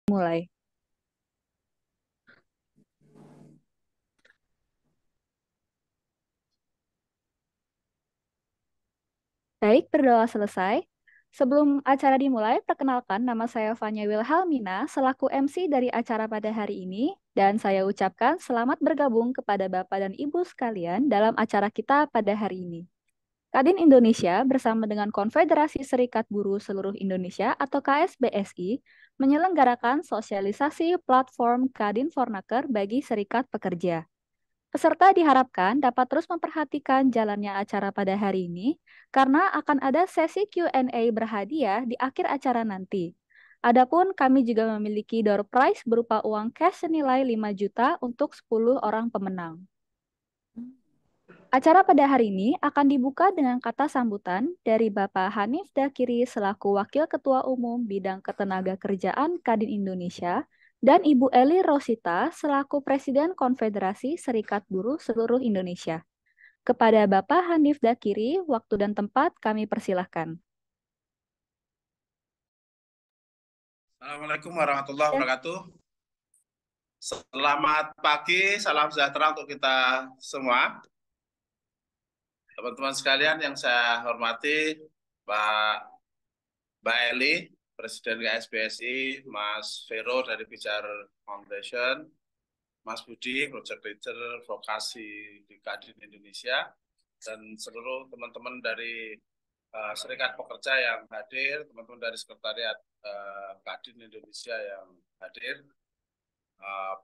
Mulai. Baik, berdoa selesai. Sebelum acara dimulai, perkenalkan nama saya Fanya Wilhelmina selaku MC dari acara pada hari ini dan saya ucapkan selamat bergabung kepada Bapak dan Ibu sekalian dalam acara kita pada hari ini. Kadin Indonesia bersama dengan Konfederasi Serikat Buruh Seluruh Indonesia atau KSBSI menyelenggarakan sosialisasi platform Kadin Fornaker bagi serikat pekerja. Peserta diharapkan dapat terus memperhatikan jalannya acara pada hari ini karena akan ada sesi Q&A berhadiah di akhir acara nanti. Adapun kami juga memiliki door prize berupa uang cash senilai 5 juta untuk 10 orang pemenang. Acara pada hari ini akan dibuka dengan kata sambutan dari Bapak Hanif Dakiri selaku Wakil Ketua Umum Bidang Ketenagakerjaan Kadin Indonesia dan Ibu Eli Rosita selaku Presiden Konfederasi Serikat Buruh Seluruh Indonesia. Kepada Bapak Hanif Dakiri, waktu dan tempat kami persilahkan. Assalamualaikum warahmatullahi Ya. wabarakatuh. Selamat pagi, salam sejahtera untuk kita semua. Teman-teman sekalian yang saya hormati, Mbak Eli, Presiden KSBSI, Mas Vero dari Pijar Foundation, Mas Budi, Project Leader Vokasi di Kadin Indonesia, dan seluruh teman-teman dari Serikat Pekerja yang hadir, teman-teman dari Sekretariat Kadin Indonesia yang hadir.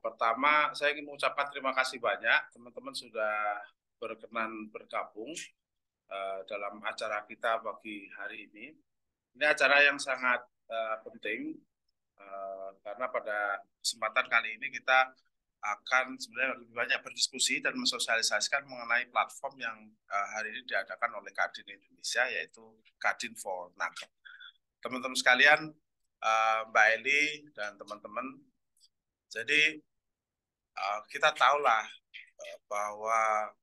Pertama, saya ingin mengucapkan terima kasih banyak teman-teman sudah berkenan bergabung dalam acara kita pagi hari ini. Ini acara yang sangat penting karena pada kesempatan kali ini kita akan sebenarnya lebih banyak berdiskusi dan mensosialisasikan mengenai platform yang hari ini diadakan oleh Kadin Indonesia, yaitu Kadin for Naker. Teman-teman sekalian, Mbak Eli dan teman-teman, jadi kita tahulah bahwa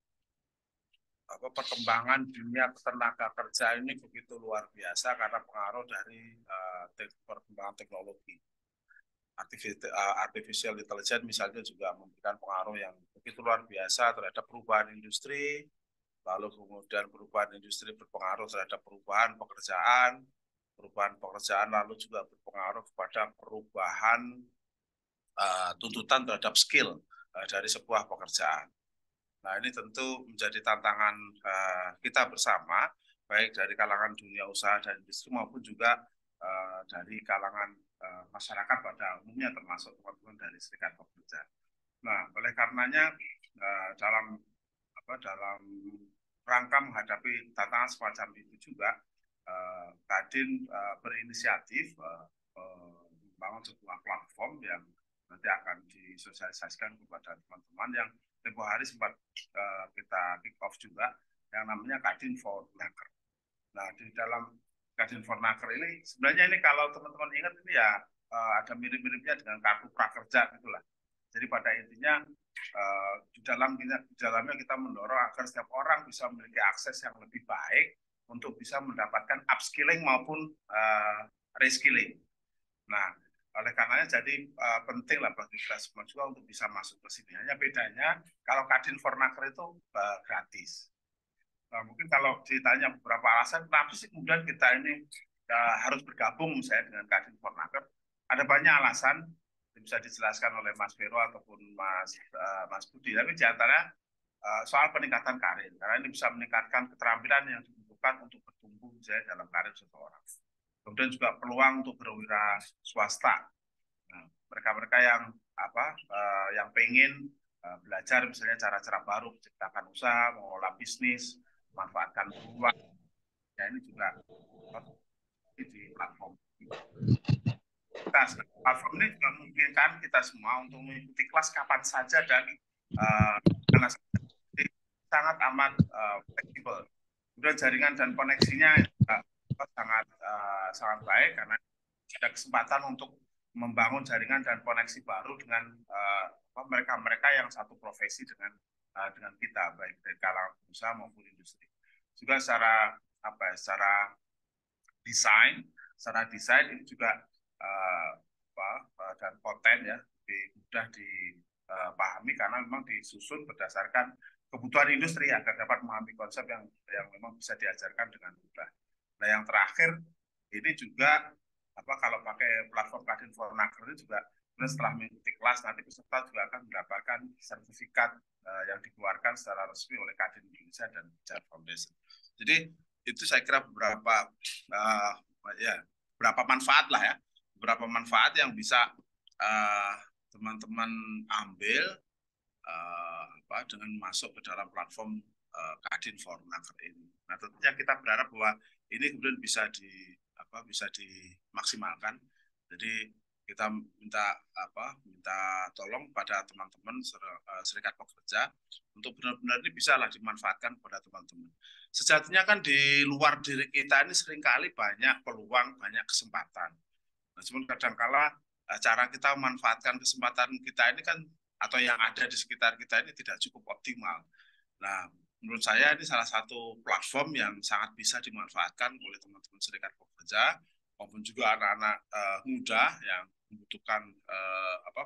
perkembangan dunia tenaga kerja ini begitu luar biasa karena pengaruh dari perkembangan teknologi. Artificial intelligence misalnya juga memberikan pengaruh yang begitu luar biasa terhadap perubahan industri, lalu kemudian perubahan industri berpengaruh terhadap perubahan pekerjaan lalu juga berpengaruh kepada perubahan tuntutan terhadap skill dari sebuah pekerjaan. Nah, ini tentu menjadi tantangan kita bersama, baik dari kalangan dunia usaha dan industri maupun juga dari kalangan masyarakat pada umumnya, termasuk teman-teman dari serikat pekerja. Nah, oleh karenanya dalam rangka menghadapi tantangan semacam itu juga, Kadin berinisiatif membangun sebuah platform yang nanti akan disosialisasikan kepada teman-teman yang tempoh hari sempat kita kick off juga, yang namanya Kadin for Naker. Nah, di dalam Kadin for Naker ini, sebenarnya ini kalau teman-teman ingat ini ya ada mirip-miripnya dengan kartu prakerja gitulah. Jadi pada intinya di dalamnya kita mendorong agar setiap orang bisa memiliki akses yang lebih baik untuk bisa mendapatkan upskilling maupun reskilling. Nah, oleh karenanya jadi penting lah bagi kita semua juga untuk bisa masuk ke sini. Hanya bedanya kalau Kadin Fornaker itu gratis. Nah, mungkin kalau ditanya beberapa alasan kenapa sih kemudian kita ini harus bergabung misalnya dengan Kadin Fornaker, ada banyak alasan yang bisa dijelaskan oleh Mas Vero ataupun Mas Budi. Tapi di antara soal peningkatan karir, karena ini bisa meningkatkan keterampilan yang dibutuhkan untuk bertumbuh misalnya dalam karir seseorang. Kemudian juga peluang untuk berwira swasta. Nah, mereka-mereka yang yang pengen belajar misalnya cara-cara baru menciptakan usaha, mengelola bisnis, memanfaatkan peluang. Ya, ini juga di platform. Platform ini juga memungkinkan kita semua untuk mengikuti kelas kapan saja dan karena sangat amat fleksibel. Kemudian jaringan dan koneksinya sangat baik karena ada kesempatan untuk membangun jaringan dan koneksi baru dengan mereka-mereka yang satu profesi dengan kita, baik dari kalangan usaha maupun industri. Juga secara desain ini juga dan konten ya lebih mudah dipahami karena memang disusun berdasarkan kebutuhan industri agar dapat memahami konsep yang memang bisa diajarkan dengan mudah. Nah, yang terakhir ini juga kalau pakai platform Kadin Fornaker itu juga setelah mengikuti kelas nanti peserta juga akan mendapatkan sertifikat yang dikeluarkan secara resmi oleh Kadin Indonesia dan Pijar Foundation. Jadi itu saya kira beberapa manfaat lah ya, beberapa manfaat yang bisa teman-teman ambil dengan masuk ke dalam platform Kadin Fornaker ini. Nah, tentunya kita berharap bahwa ini kemudian bisa dimaksimalkan. Jadi kita minta tolong pada teman-teman serikat pekerja untuk benar-benar ini bisalah dimanfaatkan kepada teman-teman. Sejatinya kan di luar diri kita ini seringkali banyak peluang, banyak kesempatan. Nah, cuman kadangkala cara kita memanfaatkan kesempatan kita ini kan atau yang ada di sekitar kita ini tidak cukup optimal. Nah, menurut saya ini salah satu platform yang sangat bisa dimanfaatkan oleh teman-teman serikat pekerja maupun juga anak-anak muda yang membutuhkan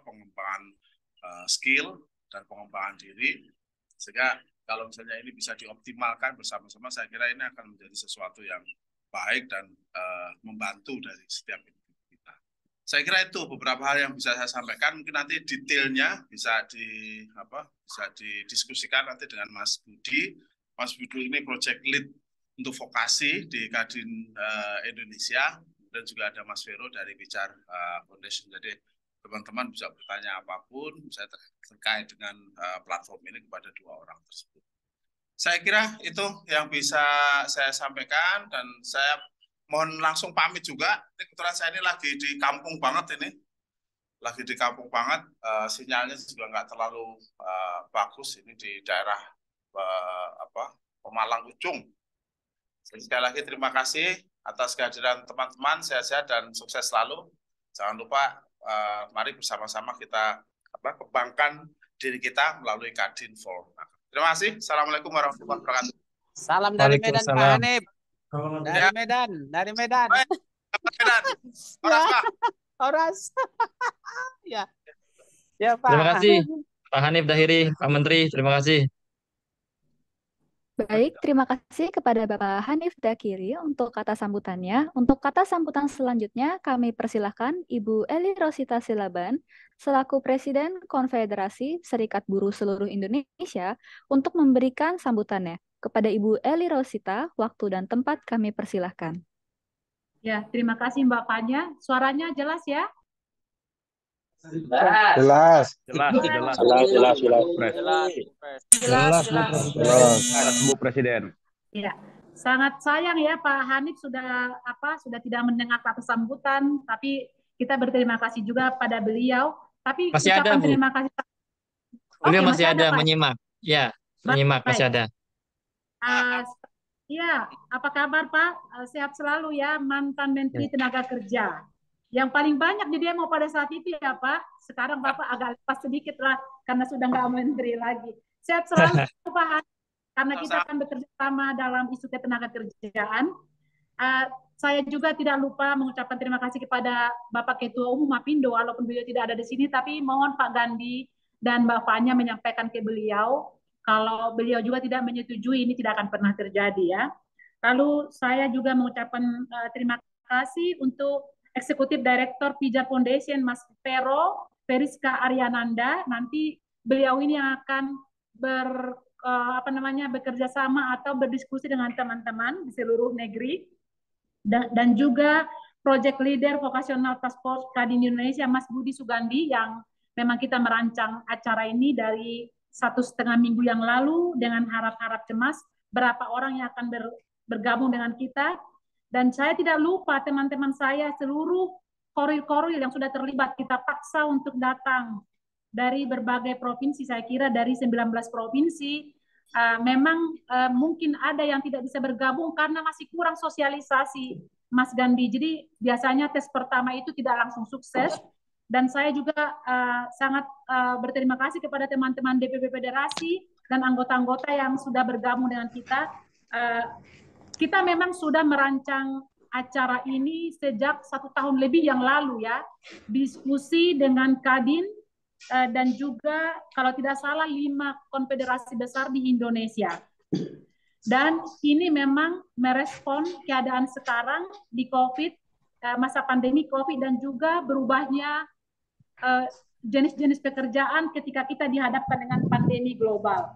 pengembangan skill dan pengembangan diri. Sehingga kalau misalnya ini bisa dioptimalkan bersama-sama, saya kira ini akan menjadi sesuatu yang baik dan membantu dari setiap individu kita. Saya kira itu beberapa hal yang bisa saya sampaikan. Mungkin nanti detailnya bisa didiskusikan nanti dengan Mas Budi. Mas Budi ini project lead untuk vokasi di Kadin Indonesia, dan juga ada Mas Vero dari Pijar Foundation. Jadi teman-teman bisa bertanya apapun saya terkait dengan platform ini kepada dua orang tersebut. Saya kira itu yang bisa saya sampaikan, dan saya mohon langsung pamit juga. Kebetulan saya ini lagi di kampung banget ini. Lagi di kampung banget, sinyalnya juga nggak terlalu bagus ini di daerah Pemalang Ujung. Jadi sekali lagi terima kasih atas kehadiran teman-teman, sehat-sehat dan sukses selalu. Jangan lupa mari bersama-sama kita kembangkan diri kita melalui Kadin Fornaker. Terima kasih. Assalamualaikum warahmatullahi wabarakatuh. Salam dari Medan, Pak Hanif. Dari Medan, dari Medan. Medan. Horas, Pak. Horas. Ya. Ya, Pak. Terima kasih Pak Hanif Dahiri, Pak Menteri. Terima kasih. Baik, terima kasih kepada Bapak Hanif Dakiri untuk kata sambutannya. Untuk kata sambutan selanjutnya, kami persilahkan Ibu Eli Rosita Silaban, selaku Presiden Konfederasi Serikat Buruh Seluruh Indonesia, untuk memberikan sambutannya. Kepada Ibu Eli Rosita, waktu dan tempat kami persilahkan. Ya, terima kasih Mbak Fanya. Suaranya jelas ya? Jelas. Bu Presiden. Ya, sangat sayang ya Pak Hanif sudah tidak mendengar kata sambutan, tapi kita berterima kasih juga pada beliau. Tapi masih ada, Bu. Terima kasih. Beliau masih ada menyimak. Ya, menyimak masih ada. Ya, apa kabar Pak? Sehat selalu ya, mantan Menteri Tenaga Kerja. Yang paling banyak di demo pada saat itu ya Pak. Sekarang Bapak agak lepas sedikit lah karena sudah nggak menteri lagi. Sehat selalu Pak, karena kita akan bekerja sama dalam isu ketenagakerjaan. Saya juga tidak lupa mengucapkan terima kasih kepada Bapak Ketua Umum Mapindo, walaupun beliau tidak ada di sini, tapi mohon Pak Gandhi dan Mbak Fanya menyampaikan ke beliau kalau beliau juga tidak menyetujui, ini tidak akan pernah terjadi ya. Lalu saya juga mengucapkan terima kasih untuk Eksekutif Direktur Pijar Foundation, Mas Periska Aryananda. Nanti beliau ini yang akan bekerja sama atau berdiskusi dengan teman-teman di seluruh negeri. Dan juga Project Leader Vocational Task Force Kadin Indonesia, Mas Budi Sugandi, yang memang kita merancang acara ini dari 1,5 minggu yang lalu dengan harap-harap cemas berapa orang yang akan bergabung dengan kita. Dan saya tidak lupa teman-teman saya, seluruh koril-koril yang sudah terlibat, kita paksa untuk datang dari berbagai provinsi. Saya kira dari 19 provinsi, memang mungkin ada yang tidak bisa bergabung karena masih kurang sosialisasi, Mas Gandhi. Jadi biasanya tes pertama itu tidak langsung sukses. Dan saya juga sangat berterima kasih kepada teman-teman DPP Federasi dan anggota-anggota yang sudah bergabung dengan kita. Kita memang sudah merancang acara ini sejak 1 tahun lebih yang lalu ya, diskusi dengan Kadin dan juga kalau tidak salah 5 konfederasi besar di Indonesia. Dan ini memang merespon keadaan sekarang di COVID, masa pandemi COVID dan juga berubahnya jenis-jenis pekerjaan ketika kita dihadapkan dengan pandemi global.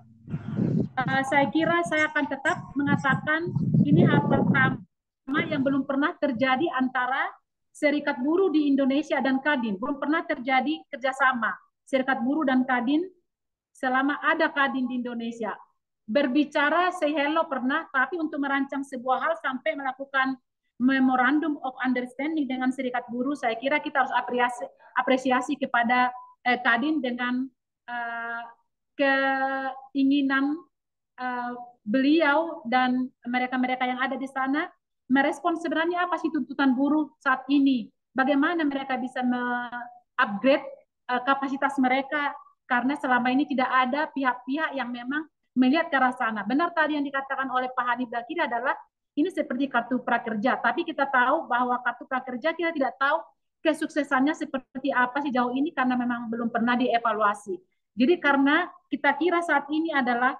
Saya kira saya akan tetap mengatakan ini hal pertama yang belum pernah terjadi antara Serikat Buruh di Indonesia dan Kadin. Belum pernah terjadi kerjasama Serikat Buruh dan Kadin selama ada Kadin di Indonesia. Berbicara say hello pernah, tapi untuk merancang sebuah hal sampai melakukan Memorandum of Understanding dengan Serikat Buruh, saya kira kita harus apresiasi kepada Kadin dengan keinginan beliau dan mereka-mereka yang ada di sana merespon sebenarnya apa sih tuntutan buruh saat ini, bagaimana mereka bisa upgrade kapasitas mereka, karena selama ini tidak ada pihak-pihak yang memang melihat ke arah sana. Benar tadi yang dikatakan oleh Pak Hanif Dakiri adalah ini seperti kartu prakerja, tapi kita tahu bahwa kartu prakerja kita tidak tahu kesuksesannya seperti apa sejauh ini karena memang belum pernah dievaluasi. Jadi karena kita kira saat ini adalah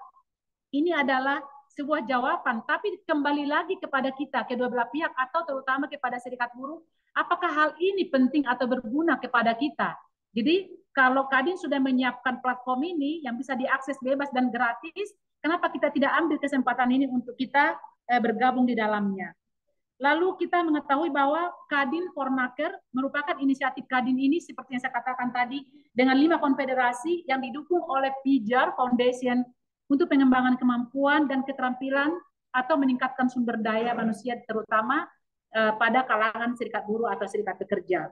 sebuah jawaban, tapi kembali lagi kepada kita, kedua belah pihak atau terutama kepada Serikat Buruh, apakah hal ini penting atau berguna kepada kita. Jadi kalau Kadin sudah menyiapkan platform ini yang bisa diakses bebas dan gratis, kenapa kita tidak ambil kesempatan ini untuk kita bergabung di dalamnya. Lalu kita mengetahui bahwa Kadin Fornaker merupakan inisiatif Kadin ini seperti yang saya katakan tadi dengan 5 konfederasi yang didukung oleh PIJAR Foundation untuk pengembangan kemampuan dan keterampilan atau meningkatkan sumber daya manusia terutama pada kalangan serikat buruh atau serikat pekerja.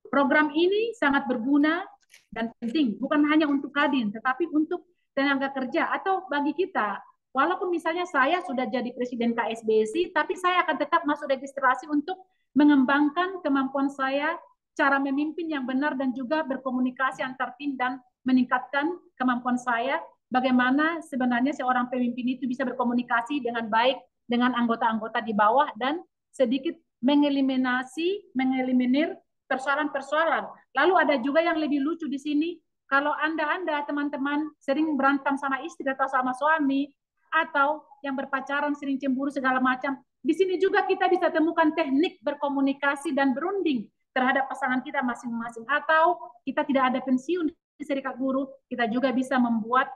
Program ini sangat berguna dan penting, bukan hanya untuk Kadin, tetapi untuk tenaga kerja atau bagi kita. Walaupun misalnya saya sudah jadi presiden KSBSI, tapi saya akan tetap masuk registrasi untuk mengembangkan kemampuan saya, cara memimpin yang benar dan juga berkomunikasi antar tim dan meningkatkan kemampuan saya, bagaimana sebenarnya seorang pemimpin itu bisa berkomunikasi dengan baik dengan anggota-anggota di bawah dan sedikit mengeliminir persoalan-persoalan. Lalu ada juga yang lebih lucu di sini, kalau Anda teman-teman sering berantem sama istri atau sama suami, atau yang berpacaran sering cemburu segala macam, di sini juga kita bisa temukan teknik berkomunikasi dan berunding terhadap pasangan kita masing-masing. Atau kita tidak ada pensiun di Serikat Buruh, kita juga bisa membuat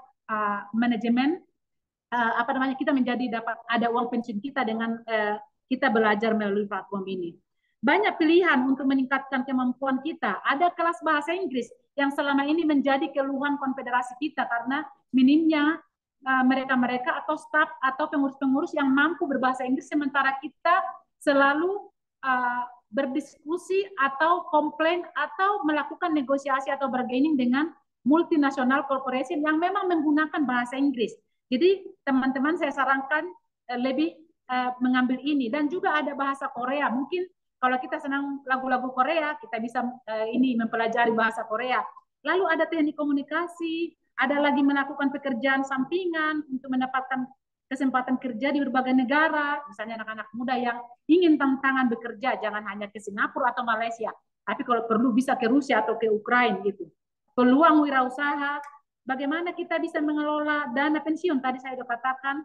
manajemen kita menjadi dapat ada uang pensiun kita dengan kita belajar melalui platform ini. Banyak pilihan untuk meningkatkan kemampuan kita. Ada kelas bahasa Inggris yang selama ini menjadi keluhan konfederasi kita karena minimnya mereka-mereka atau staf atau pengurus-pengurus yang mampu berbahasa Inggris, sementara kita selalu berdiskusi atau komplain atau melakukan negosiasi atau bargaining dengan multinasional corporation yang memang menggunakan bahasa Inggris. Jadi teman-teman saya sarankan lebih mengambil ini. Dan juga ada bahasa Korea. Mungkin kalau kita senang lagu-lagu Korea, kita bisa ini mempelajari bahasa Korea. Lalu ada teknik komunikasi, ada lagi melakukan pekerjaan sampingan untuk mendapatkan kesempatan kerja di berbagai negara. Misalnya anak-anak muda yang ingin tantangan bekerja, jangan hanya ke Singapura atau Malaysia, tapi kalau perlu bisa ke Rusia atau ke Ukraina gitu. Peluang wirausaha, bagaimana kita bisa mengelola dana pensiun, tadi saya sudah katakan,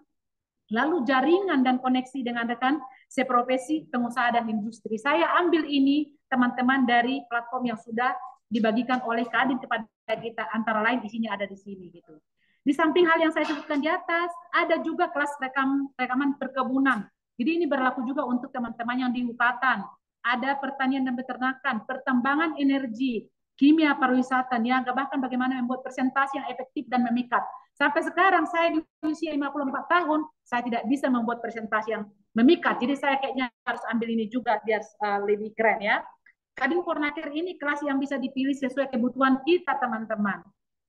lalu jaringan dan koneksi dengan rekan seprofesi pengusaha dan industri. Saya ambil ini teman-teman dari platform yang sudah dibagikan oleh Kadin kepada kita, antara lain isinya ada di sini gitu. Di samping hal yang saya sebutkan di atas, ada juga kelas rekaman perkebunan. Jadi ini berlaku juga untuk teman-teman yang di Hukatan. Ada pertanian dan peternakan, pertambangan energi, kimia pariwisata, niaga, bahkan bagaimana membuat presentasi yang efektif dan memikat. Sampai sekarang saya di usia 54 tahun, saya tidak bisa membuat presentasi yang memikat. Jadi saya kayaknya harus ambil ini juga biar lebih keren ya. Kadin Fornaker ini kelas yang bisa dipilih sesuai kebutuhan kita teman-teman.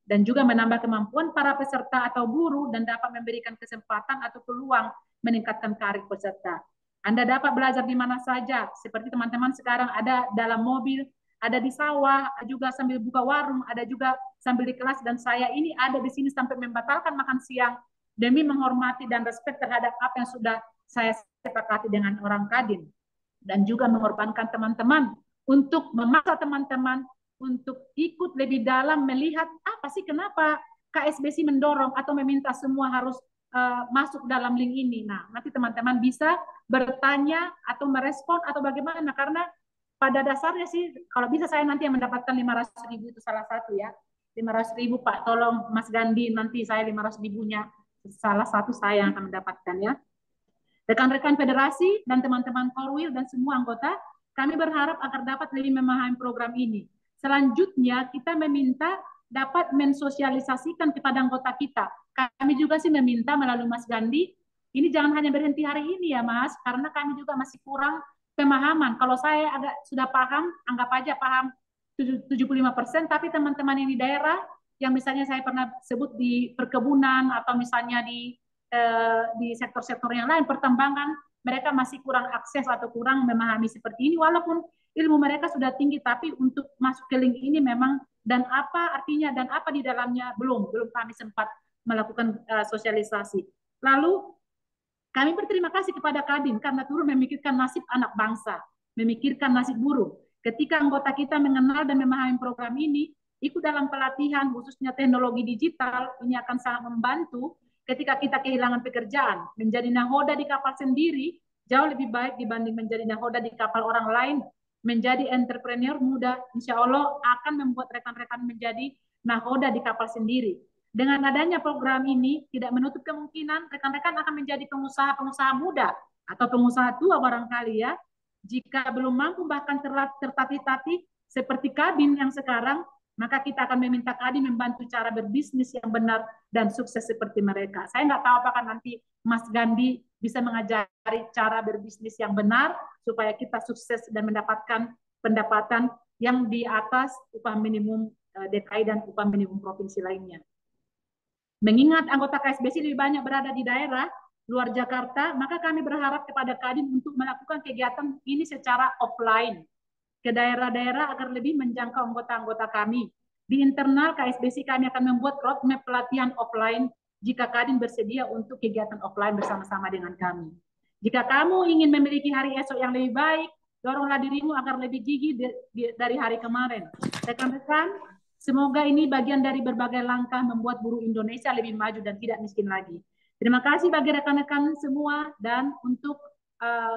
Dan juga menambah kemampuan para peserta atau buruh dan dapat memberikan kesempatan atau peluang meningkatkan karir peserta. Anda dapat belajar di mana saja, seperti teman-teman sekarang ada dalam mobil, ada di sawah, juga sambil buka warung, ada juga sambil di kelas, dan saya ini ada di sini sampai membatalkan makan siang demi menghormati dan respect terhadap apa yang sudah saya sepakati dengan orang Kadin dan juga mengorbankan teman-teman untuk memaksa teman-teman untuk ikut lebih dalam melihat apa sih kenapa KSBC mendorong atau meminta semua harus masuk dalam link ini. Nah, nanti teman-teman bisa bertanya atau merespon atau bagaimana, karena pada dasarnya sih kalau bisa saya nanti yang mendapatkan 500.000 itu salah satu ya. 500.000 Pak, tolong Mas Gandhi, nanti saya 500.000-nya salah satu saya yang akan mendapatkan ya. Rekan-rekan federasi dan teman-teman Korwil dan semua anggota, kami berharap agar dapat lebih memahami program ini. Selanjutnya, kita meminta dapat mensosialisasikan kepada anggota kita. Kami juga sih meminta melalui Mas Gandhi, ini jangan hanya berhenti hari ini ya Mas, karena kami juga masih kurang pemahaman. Kalau saya agak sudah paham, anggap aja paham 75%, tapi teman-teman yang di daerah, yang misalnya saya pernah sebut di perkebunan atau misalnya di sektor-sektor yang lain, pertambangan, mereka masih kurang akses atau kurang memahami seperti ini, walaupun ilmu mereka sudah tinggi, tapi untuk masuk ke link ini memang, dan apa artinya, dan apa di dalamnya, belum kami sempat melakukan sosialisasi. Lalu, kami berterima kasih kepada Kadin, karena turut memikirkan nasib anak bangsa, memikirkan nasib buruh. Ketika anggota kita mengenal dan memahami program ini, ikut dalam pelatihan, khususnya teknologi digital, ini akan sangat membantu ketika kita kehilangan pekerjaan. Menjadi nahoda di kapal sendiri jauh lebih baik dibanding menjadi nahoda di kapal orang lain. Menjadi entrepreneur muda, insya Allah akan membuat rekan-rekan menjadi nahoda di kapal sendiri. Dengan adanya program ini, tidak menutup kemungkinan rekan-rekan akan menjadi pengusaha-pengusaha muda atau pengusaha tua barangkali ya. Jika belum mampu bahkan tertatih-tatih seperti Kadin yang sekarang, maka kita akan meminta Kadin membantu cara berbisnis yang benar dan sukses seperti mereka. Saya nggak tahu apakah nanti Mas Gandhi bisa mengajari cara berbisnis yang benar supaya kita sukses dan mendapatkan pendapatan yang di atas upah minimum DKI dan upah minimum provinsi lainnya. Mengingat anggota KSBC lebih banyak berada di daerah luar Jakarta, maka kami berharap kepada Kadin untuk melakukan kegiatan ini secara offline ke daerah-daerah agar lebih menjangkau anggota-anggota kami. Di internal KSBC kami akan membuat roadmap pelatihan offline jika Kadin bersedia untuk kegiatan offline bersama-sama dengan kami. Jika kamu ingin memiliki hari esok yang lebih baik, doronglah dirimu agar lebih gigih dari hari kemarin. Rekan-rekan, semoga ini bagian dari berbagai langkah membuat buruh Indonesia lebih maju dan tidak miskin lagi. Terima kasih bagi rekan-rekan semua dan untuk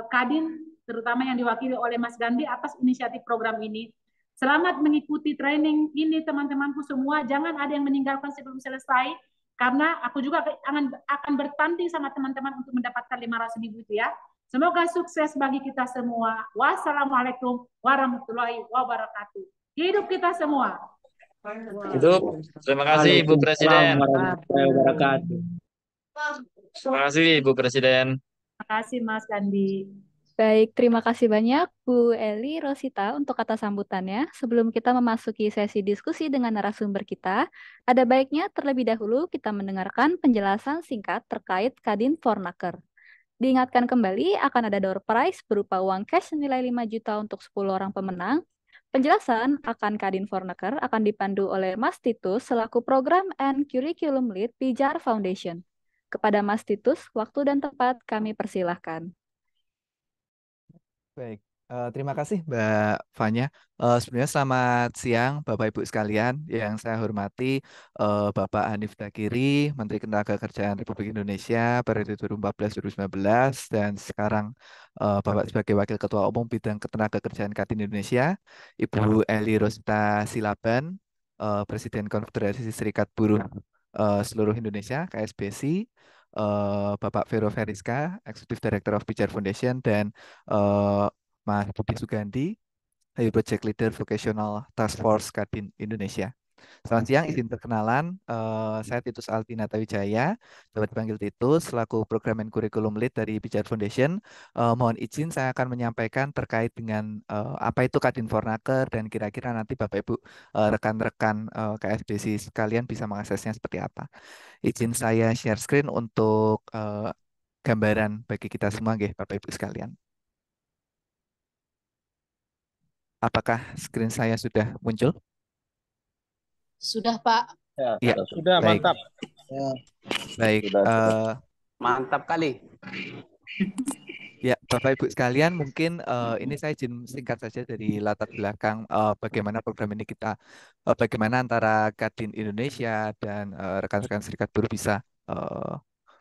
Kadin terutama yang diwakili oleh Mas Gandhi atas inisiatif program ini. Selamat mengikuti training ini teman-temanku semua. Jangan ada yang meninggalkan sebelum selesai, karena aku juga akan bertanding sama teman-teman untuk mendapatkan 500.000 itu ya. Semoga sukses bagi kita semua. Wassalamualaikum warahmatullahi wabarakatuh. Hidup kita semua. Hidup. Terima kasih Ibu Presiden. Warahmatullahi wabarakatuh. Terima kasih Ibu Presiden. Terima kasih Mas Gandhi. Baik, terima kasih banyak Bu Eli Rosita untuk kata sambutannya. Sebelum kita memasuki sesi diskusi dengan narasumber kita, ada baiknya terlebih dahulu kita mendengarkan penjelasan singkat terkait Kadin Fornaker. Diingatkan kembali akan ada door prize berupa uang cash senilai 5 juta untuk 10 orang pemenang. Penjelasan akan Kadin Fornaker akan dipandu oleh Mas Titus selaku Program and Curriculum Lead Pijar Foundation. Kepada Mas Titus, waktu dan tempat kami persilahkan. Baik, terima kasih Mbak Fanya. Sebenarnya selamat siang Bapak Ibu sekalian yang saya hormati, Bapak Hanif Dakiri, Menteri Ketenagakerjaan Republik Indonesia periode 2014-2019, dan sekarang Bapak sebagai Wakil Ketua Umum Bidang Ketenagakerjaan Kadin Indonesia, Ibu Eli Rosita Silaban, Presiden Konfederasi Serikat Buruh seluruh Indonesia (KSBC), Bapak Vero Veriska, Executive Director of Pijar Foundation, dan Mas Budi Sugandi, Project Leader Vocational Task Force Kadin Indonesia. Selamat siang, izin perkenalan. Saya Titus Altinata Wijaya, dapat dipanggil Titus, selaku Program and Curriculum Lead dari Pijar Foundation. Mohon izin saya akan menyampaikan terkait dengan apa itu Kadin Fornaker, dan kira-kira nanti Bapak Ibu rekan-rekan KSBC sekalian bisa mengaksesnya seperti apa. Izin saya share screen untuk gambaran bagi kita semua, Bapak Ibu sekalian. Apakah screen saya sudah muncul? Sudah Pak. Ya, Sudah, baik. mantap. Baik. Sudah. Mantap kali. Ya, Bapak Ibu sekalian, mungkin ini saya izin singkat saja dari latar belakang bagaimana program ini bagaimana antara Kadin Indonesia dan rekan-rekan serikat buruh bisa eh,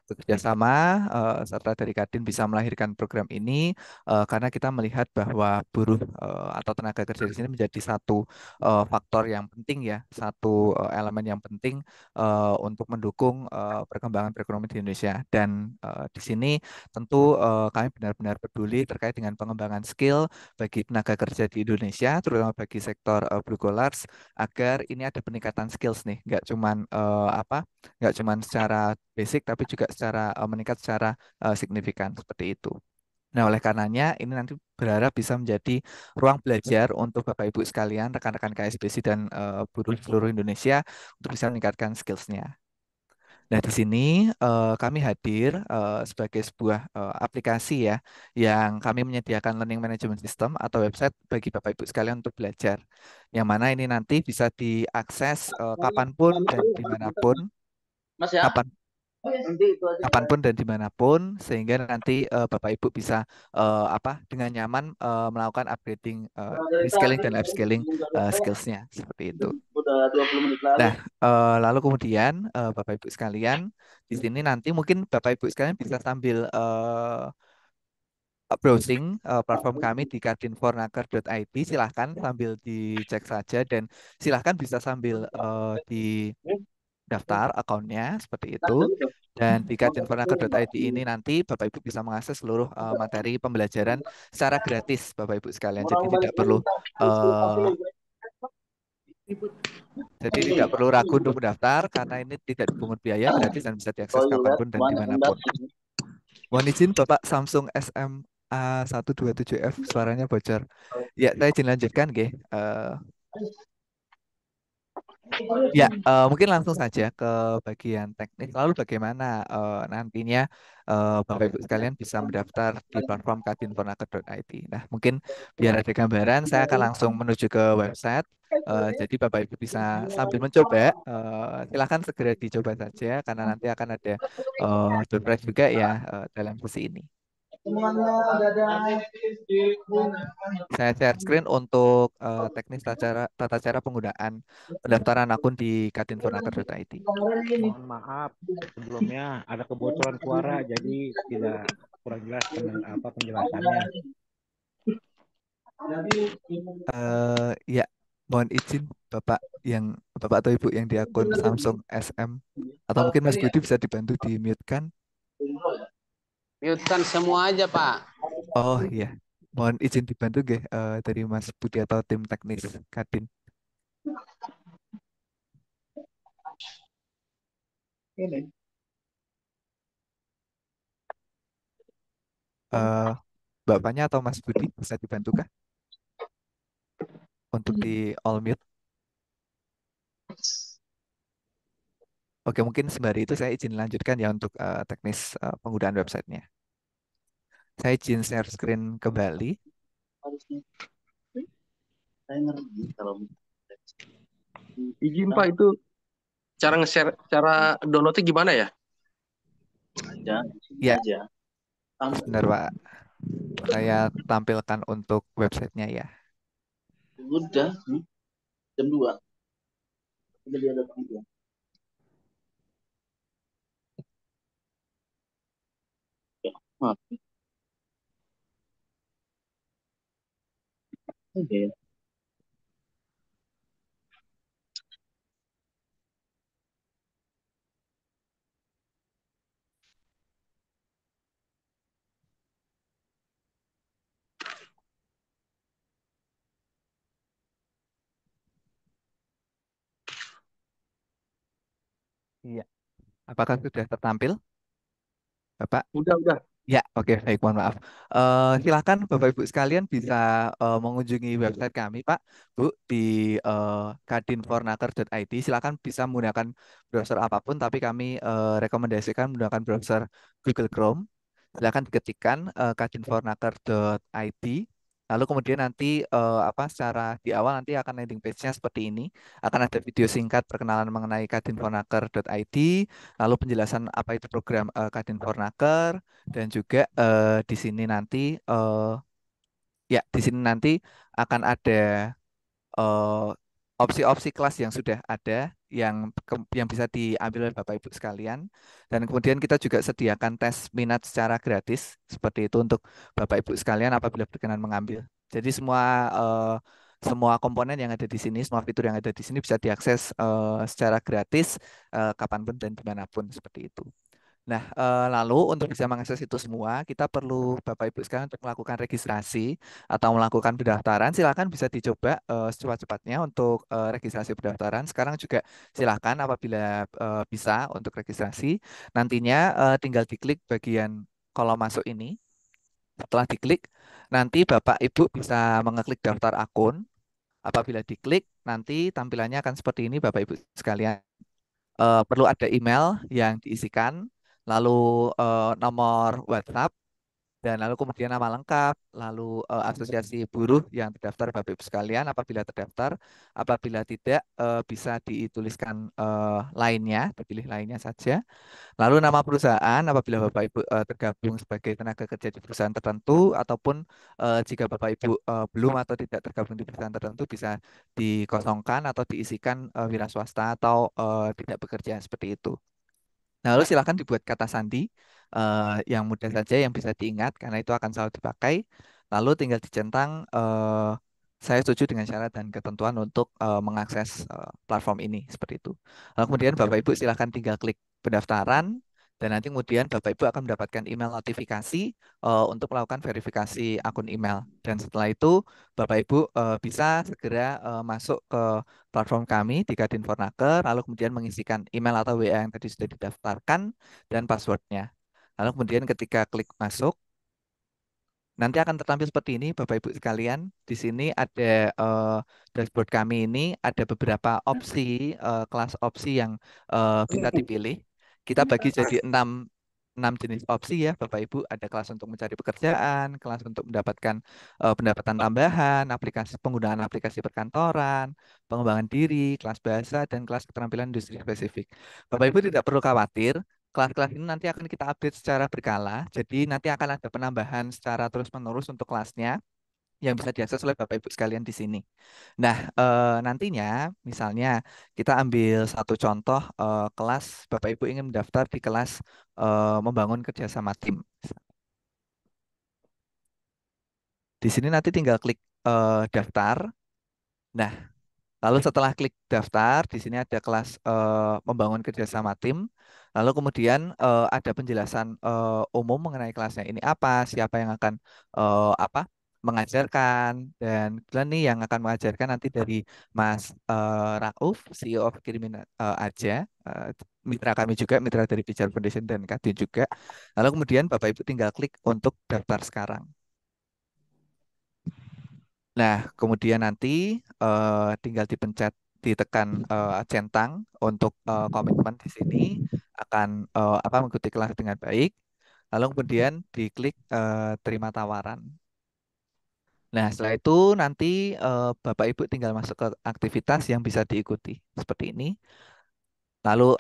bekerja sama serta dari Kadin bisa melahirkan program ini karena kita melihat bahwa buruh atau tenaga kerja di sini menjadi satu faktor yang penting ya, satu elemen yang penting untuk mendukung perkembangan perekonomian di Indonesia dan di sini tentu kami benar-benar peduli terkait dengan pengembangan skill bagi tenaga kerja di Indonesia, terutama bagi sektor blue collars, agar ini ada peningkatan skills nih, nggak cuman secara basic, tapi juga secara meningkat secara signifikan seperti itu. Nah, oleh karenanya ini nanti berharap bisa menjadi ruang belajar untuk Bapak Ibu sekalian, rekan-rekan KSBC dan buruh seluruh Indonesia untuk bisa meningkatkan skills-nya. Nah, di sini kami hadir sebagai sebuah aplikasi ya, yang kami menyediakan learning management system atau website bagi Bapak Ibu sekalian untuk belajar. Yang mana ini nanti bisa diakses kapanpun dan dimanapun, Mas ya. kapan Nanti itu aja. kapanpun dan dimanapun, sehingga nanti Bapak Ibu bisa dengan nyaman melakukan upgrading, reskilling dan upskilling skills-nya seperti itu. Udah 20 menit lalu. Nah, lalu kemudian Bapak Ibu sekalian, di sini nanti mungkin Bapak Ibu sekalian bisa sambil browsing platform kami di kadinfornaker.id, silahkan sambil dicek saja dan silahkan bisa sambil di daftar akunnya seperti itu. Dan di kadinfornaker.id ini nanti Bapak Ibu bisa mengakses seluruh materi pembelajaran secara gratis Bapak Ibu sekalian. Jadi tidak perlu ragu untuk mendaftar karena ini tidak dipungut biaya, gratis dan bisa diakses kapanpun dan dimanapun. Mohon izin Bapak Samsung SMA 127F suaranya bocor. Ya, saya izin lanjutkan, nggih. Ya, mungkin langsung saja ke bagian teknis. Lalu bagaimana nantinya Bapak Ibu sekalian bisa mendaftar di platform kadinfornaker.id. Nah, mungkin biar ada gambaran, saya akan langsung menuju ke website. Jadi Bapak Ibu bisa sambil mencoba, silakan segera dicoba saja karena nanti akan ada door prize juga ya dalam sesi ini. Semuanya dadah. Saya share screen untuk teknis tata cara penggunaan pendaftaran akun di kadinfornaker.id. Mohon maaf sebelumnya ada kebocoran suara jadi tidak kurang jelas penjelasannya. Ya, mohon izin Bapak atau Ibu yang di akun Samsung SM atau mungkin Mas Budi bisa dibantu di mute kan? Mute-kan semua aja, Pak. Oh iya, mohon izin dibantu dari Mas Budi atau tim teknis Kadin. Bapaknya atau Mas Budi bisa dibantu kah untuk di all mute? Oke, mungkin sembari itu saya izin lanjutkan ya untuk teknis penggunaan websitenya. Saya izin share screen kembali. Saya ngerti kalau Izin Pak, itu cara nge-share, cara downloadnya gimana ya? Ya, aja. benar Pak. Saya tampilkan untuk websitenya ya. Udah, jam 2. Udah dia datang juga. Maaf. Oke. Iya. Apakah sudah tertampil, Bapak? Udah. Ya, oke, baik, mohon maaf. Silakan Bapak Ibu sekalian bisa mengunjungi website kami, Pak, Bu, di kadinfornaker.id. Silakan bisa menggunakan browser apapun, tapi kami rekomendasikan menggunakan browser Google Chrome. Silakan diketikkan kadinfornaker.id. Lalu kemudian nanti secara di awal nanti akan landing page-nya seperti ini. Akan ada video singkat perkenalan mengenai kadinfornaker.id, lalu penjelasan apa itu program Kadinfornaker, dan juga di sini nanti akan ada eh, opsi-opsi kelas yang sudah ada yang bisa diambil oleh Bapak Ibu sekalian, dan kemudian kita juga sediakan tes minat secara gratis seperti itu untuk Bapak Ibu sekalian apabila berkenan mengambil. Jadi semua komponen yang ada di sini, semua fitur yang ada di sini bisa diakses secara gratis kapanpun dan dimanapun seperti itu. Nah, lalu untuk bisa mengakses itu semua, kita perlu Bapak Ibu sekalian untuk melakukan registrasi atau melakukan pendaftaran. Silakan bisa dicoba secepat-cepatnya untuk registrasi pendaftaran. Sekarang juga silakan apabila bisa untuk registrasi. Nantinya tinggal diklik bagian kolom masuk ini. Setelah diklik, nanti Bapak Ibu bisa mengeklik daftar akun. Apabila diklik, nanti tampilannya akan seperti ini Bapak Ibu sekalian. Perlu ada email yang diisikan, lalu nomor WhatsApp, dan lalu kemudian nama lengkap, lalu asosiasi buruh yang terdaftar Bapak Ibu sekalian apabila terdaftar, apabila tidak bisa dituliskan lainnya, dipilih lainnya saja. Lalu nama perusahaan apabila Bapak Ibu tergabung sebagai tenaga kerja di perusahaan tertentu, ataupun jika Bapak Ibu belum atau tidak tergabung di perusahaan tertentu bisa dikosongkan atau diisikan wira swasta atau tidak bekerja seperti itu. Nah, lalu silakan dibuat kata sandi yang mudah saja yang bisa diingat karena itu akan selalu dipakai. Lalu tinggal dicentang saya setuju dengan syarat dan ketentuan untuk mengakses platform ini seperti itu. Lalu kemudian Bapak Ibu silakan tinggal klik pendaftaran, dan nanti kemudian Bapak Ibu akan mendapatkan email notifikasi untuk melakukan verifikasi akun email. Dan setelah itu Bapak Ibu bisa segera masuk ke platform kami di Kadinfornaker, lalu kemudian mengisikan email atau WA yang tadi sudah didaftarkan dan passwordnya. Lalu kemudian ketika klik masuk, nanti akan tertampil seperti ini, Bapak Ibu sekalian. Di sini ada dashboard kami ini, ada beberapa opsi, kelas opsi yang bisa dipilih. Kita bagi jadi 6 jenis opsi ya, Bapak Ibu. Ada kelas untuk mencari pekerjaan, kelas untuk mendapatkan pendapatan tambahan, penggunaan aplikasi perkantoran, pengembangan diri, kelas bahasa, dan kelas keterampilan industri spesifik. Bapak Ibu tidak perlu khawatir. Kelas-kelas ini nanti akan kita update secara berkala, jadi nanti akan ada penambahan secara terus-menerus untuk kelasnya yang bisa diakses oleh Bapak Ibu sekalian di sini. Nah, nantinya misalnya kita ambil satu contoh kelas Bapak Ibu ingin mendaftar di kelas membangun kerjasama tim. Di sini nanti tinggal klik daftar. Nah, lalu setelah klik daftar, di sini ada kelas membangun kerjasama tim. Lalu kemudian ada penjelasan umum mengenai kelasnya ini apa, siapa yang akan mengajarkan, dan kebetulan nih yang akan mengajarkan nanti dari Mas Rauf, CEO of Kirimin aja, mitra kami juga, mitra dari Pijar Foundation dan Kadin juga. Lalu kemudian Bapak Ibu tinggal klik untuk daftar sekarang. Nah, kemudian nanti tinggal ditekan centang untuk komitmen di sini akan mengikuti kelas dengan baik. Lalu kemudian diklik terima tawaran. Nah, setelah itu nanti Bapak Ibu tinggal masuk ke aktivitas yang bisa diikuti seperti ini. Lalu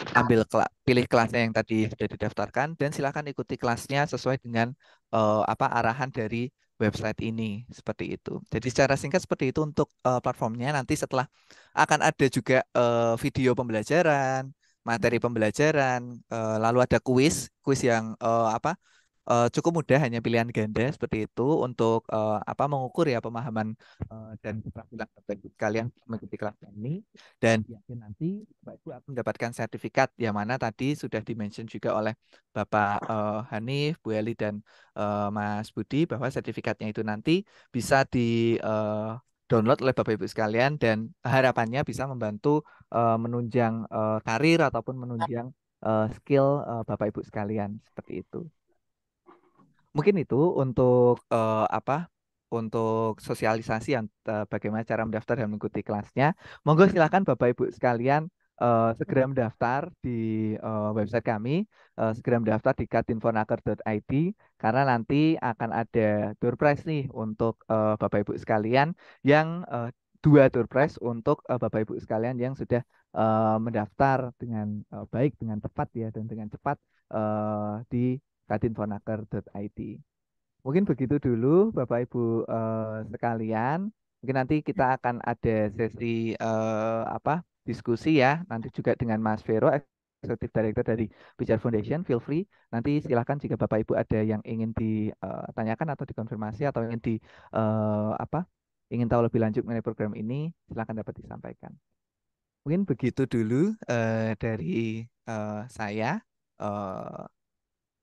pilih kelasnya yang tadi sudah didaftarkan dan silakan ikuti kelasnya sesuai dengan arahan dari website ini seperti itu. Jadi secara singkat seperti itu untuk platformnya. Nanti setelah akan ada juga video pembelajaran, materi pembelajaran, lalu ada kuis yang cukup mudah, hanya pilihan ganda seperti itu untuk mengukur ya pemahaman dan keterampilan Bapak Ibu sekalian mengikuti kelas ini, dan yakin nanti Bapak Ibu akan mendapatkan sertifikat yang mana tadi sudah dimention juga oleh Bapak Hanif, Bu Eli, dan Mas Budi bahwa sertifikatnya itu nanti bisa di download oleh Bapak Ibu sekalian dan harapannya bisa membantu menunjang karir ataupun menunjang skill Bapak Ibu sekalian seperti itu. Mungkin itu untuk untuk sosialisasi yang bagaimana cara mendaftar dan mengikuti kelasnya. Monggo silakan Bapak Ibu sekalian segera mendaftar di website kami, segera mendaftar di kadinfonaker.id karena nanti akan ada door prize nih untuk Bapak Ibu sekalian yang dua door prize untuk Bapak Ibu sekalian yang sudah mendaftar dengan baik, dengan tepat ya, dan dengan cepat di kadinfonaker.id. Mungkin begitu dulu Bapak Ibu sekalian. Mungkin nanti kita akan ada sesi diskusi ya. Nanti juga dengan Mas Vero, Executive Director dari Pijar Foundation. Feel free. Nanti silahkan jika Bapak Ibu ada yang ingin ditanyakan atau dikonfirmasi atau ingin ingin tahu lebih lanjut mengenai program ini, silahkan dapat disampaikan. Mungkin begitu dulu dari saya.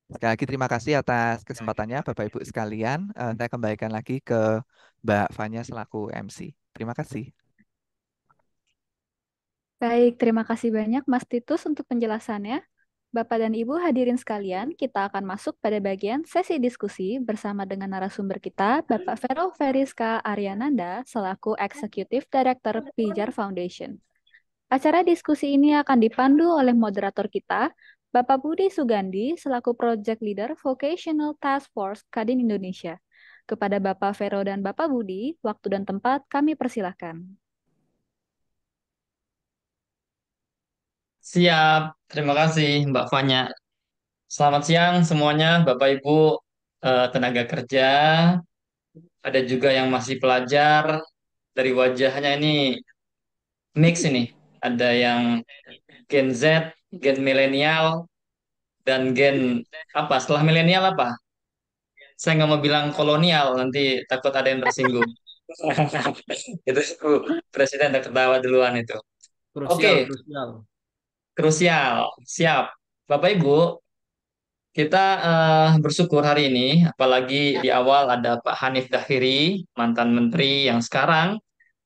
Sekali lagi terima kasih atas kesempatannya Bapak Ibu sekalian. Saya kembalikan lagi ke Mbak Fanya selaku MC. Terima kasih. Baik, terima kasih banyak Mas Titus untuk penjelasannya. Bapak dan Ibu hadirin sekalian, kita akan masuk pada bagian sesi diskusi bersama dengan narasumber kita, Bapak Vero Veriska Aryananda, selaku Executive Director Pijar Foundation. Acara diskusi ini akan dipandu oleh moderator kita, Bapak Budi Sugandi, selaku Project Leader Vocational Task Force Kadin Indonesia. Kepada Bapak Vero dan Bapak Budi, waktu dan tempat kami persilahkan. Siap, terima kasih Mbak Fanya. Selamat siang semuanya, Bapak Ibu tenaga kerja, ada juga yang masih pelajar. Dari wajahnya ini mix ini, ada yang Gen Z, Gen milenial, dan Gen apa? Setelah milenial apa? Saya nggak mau bilang kolonial, nanti takut ada yang tersinggung. Itu Presiden udah ketawa duluan itu. Oke, Krusial. krusial, siap. Bapak Ibu, kita bersyukur hari ini, apalagi di awal ada Pak Hanif Dahiri, mantan menteri yang sekarang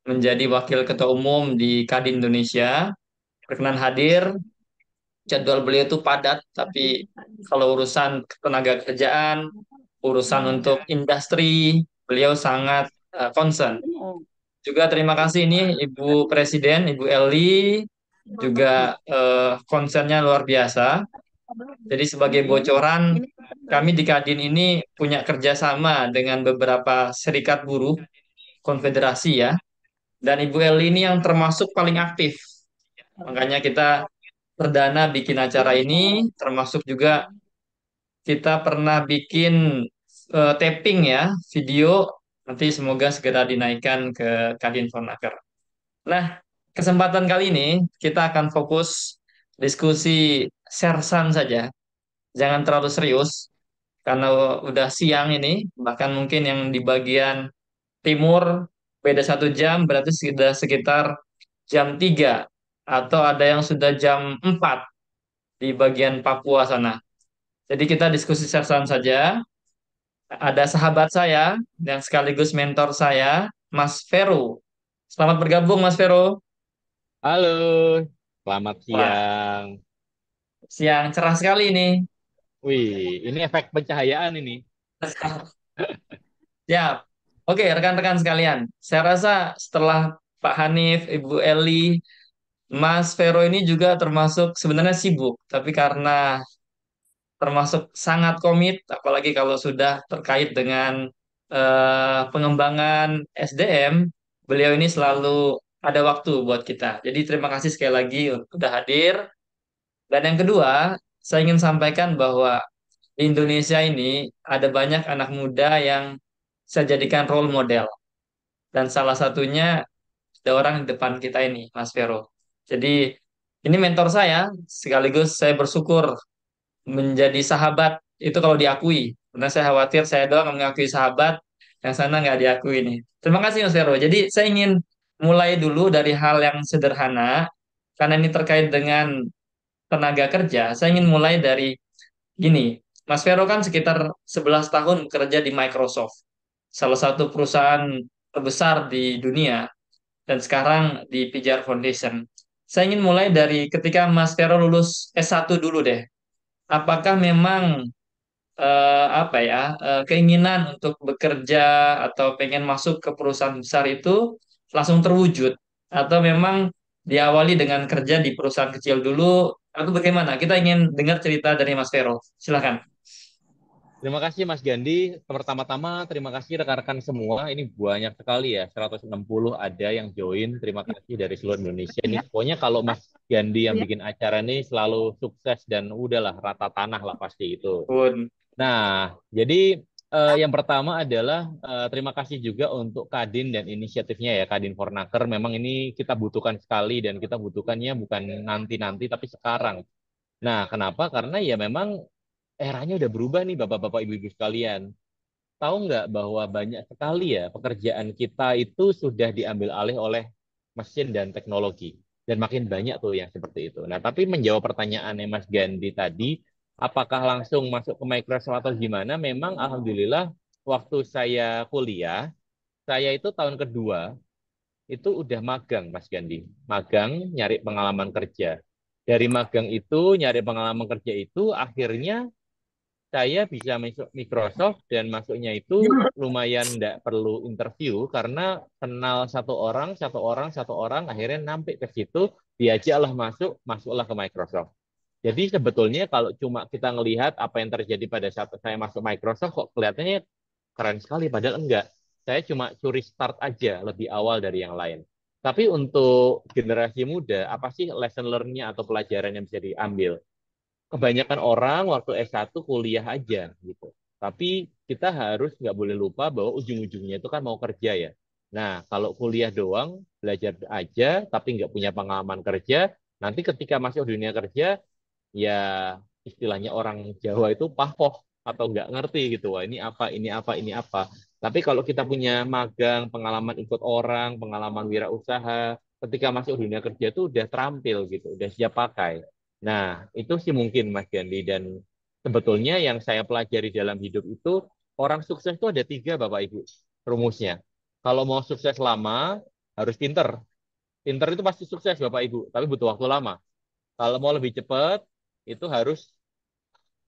menjadi Wakil Ketua Umum di Kadin Indonesia, berkenan hadir. Jadwal beliau itu padat, tapi kalau urusan tenaga kerjaan, urusan untuk industri, beliau sangat concern. Juga terima kasih ini Ibu Presiden, Ibu Eli, juga concernnya luar biasa. Jadi sebagai bocoran, kami di Kadin ini punya kerjasama dengan beberapa serikat buruh, konfederasi ya. Dan Ibu Eli ini yang termasuk paling aktif. Makanya kita perdana bikin acara ini, termasuk juga kita pernah bikin tapping ya, video. Nanti semoga segera dinaikkan ke Kadin Fornaker. Nah, kesempatan kali ini kita akan fokus diskusi sersan saja. Jangan terlalu serius, karena udah siang ini, bahkan mungkin yang di bagian timur beda 1 jam, berarti sudah sekitar jam 3, atau ada yang sudah jam 4 di bagian Papua sana. Jadi kita diskusi sersan saja. Ada sahabat saya yang sekaligus mentor saya, Mas Vero. Selamat bergabung, Mas Vero. Halo, selamat Wah, siang. siang cerah sekali ini. Wih, ini efek pencahayaan ini. Siap. Oke, rekan-rekan sekalian. Saya rasa setelah Pak Hanif, Ibu Eli, Mas Vero ini juga termasuk sebenarnya sibuk, tapi karena termasuk sangat komit, apalagi kalau sudah terkait dengan pengembangan SDM, beliau ini selalu ada waktu buat kita. Jadi terima kasih sekali lagi sudah hadir. Dan yang kedua, saya ingin sampaikan bahwa di Indonesia ini ada banyak anak muda yang saya jadikan role model. Dan salah satunya ada orang di depan kita ini, Mas Vero. Jadi ini mentor saya, sekaligus saya bersyukur menjadi sahabat itu kalau diakui. Karena saya khawatir saya doang mengakui sahabat, yang sana nggak diakui nih. Terima kasih Mas Vero. Jadi saya ingin mulai dulu dari hal yang sederhana, karena ini terkait dengan tenaga kerja. Saya ingin mulai dari gini, Mas Vero kan sekitar 11 tahun bekerja di Microsoft, salah satu perusahaan terbesar di dunia, dan sekarang di Pijar Foundation. Saya ingin mulai dari ketika Mas Vero lulus S1 dulu deh. Apakah memang keinginan untuk bekerja atau pengen masuk ke perusahaan besar itu langsung terwujud, atau memang diawali dengan kerja di perusahaan kecil dulu atau bagaimana? Kita ingin dengar cerita dari Mas Vero. Silakan. Terima kasih Mas Gandhi. Pertama-tama terima kasih rekan-rekan semua. Ini banyak sekali ya, 160 ada yang join. Terima kasih dari seluruh Indonesia. Ini pokoknya kalau Mas Gandhi yang bikin acara ini selalu sukses dan udahlah rata tanah lah pasti itu. Pun. Nah, jadi yang pertama adalah terima kasih juga untuk Kadin dan inisiatifnya ya, Kadin Fornaker. Memang ini kita butuhkan sekali dan kita butuhkannya bukan nanti-nanti tapi sekarang. Nah, kenapa? Karena ya memang eranya udah berubah nih Bapak-bapak Ibu-ibu sekalian. Tahu nggak bahwa banyak sekali ya pekerjaan kita itu sudah diambil alih oleh mesin dan teknologi. Dan makin banyak tuh yang seperti itu. Nah, tapi menjawab pertanyaannya Mas Gandhi tadi, apakah langsung masuk ke Microsoft atau gimana? Memang Alhamdulillah waktu saya kuliah, saya itu tahun kedua itu udah magang Mas Gandhi. Magang nyari pengalaman kerja. Dari magang itu, nyari pengalaman kerja itu akhirnya saya bisa masuk Microsoft dan masuknya itu lumayan tidak perlu interview karena kenal satu orang, akhirnya sampai ke situ diajaklah masuk, masuklah ke Microsoft. Jadi sebetulnya kalau cuma kita ngelihat apa yang terjadi pada saat saya masuk Microsoft kok kelihatannya keren sekali, padahal enggak. Saya cuma curi start aja lebih awal dari yang lain. Tapi untuk generasi muda, apa sih lesson learn-nya atau pelajaran yang bisa diambil? Kebanyakan orang waktu S1 kuliah aja gitu. Tapi kita harus nggak boleh lupa bahwa ujung-ujungnya itu kan mau kerja ya. Nah, kalau kuliah doang, belajar aja, tapi nggak punya pengalaman kerja, nanti ketika masuk dunia kerja, ya istilahnya orang Jawa itu pahoh atau nggak ngerti gitu. Wah, ini apa, ini apa, ini apa. Tapi kalau kita punya magang, pengalaman ikut orang, pengalaman wirausaha, ketika masuk dunia kerja itu udah terampil gitu, udah siap pakai. Nah, itu sih mungkin Mas Gandhi. Dan sebetulnya yang saya pelajari dalam hidup itu, orang sukses itu ada tiga Bapak Ibu rumusnya. Kalau mau sukses lama, harus pinter. Pinter itu pasti sukses Bapak Ibu, tapi butuh waktu lama. Kalau mau lebih cepat, itu harus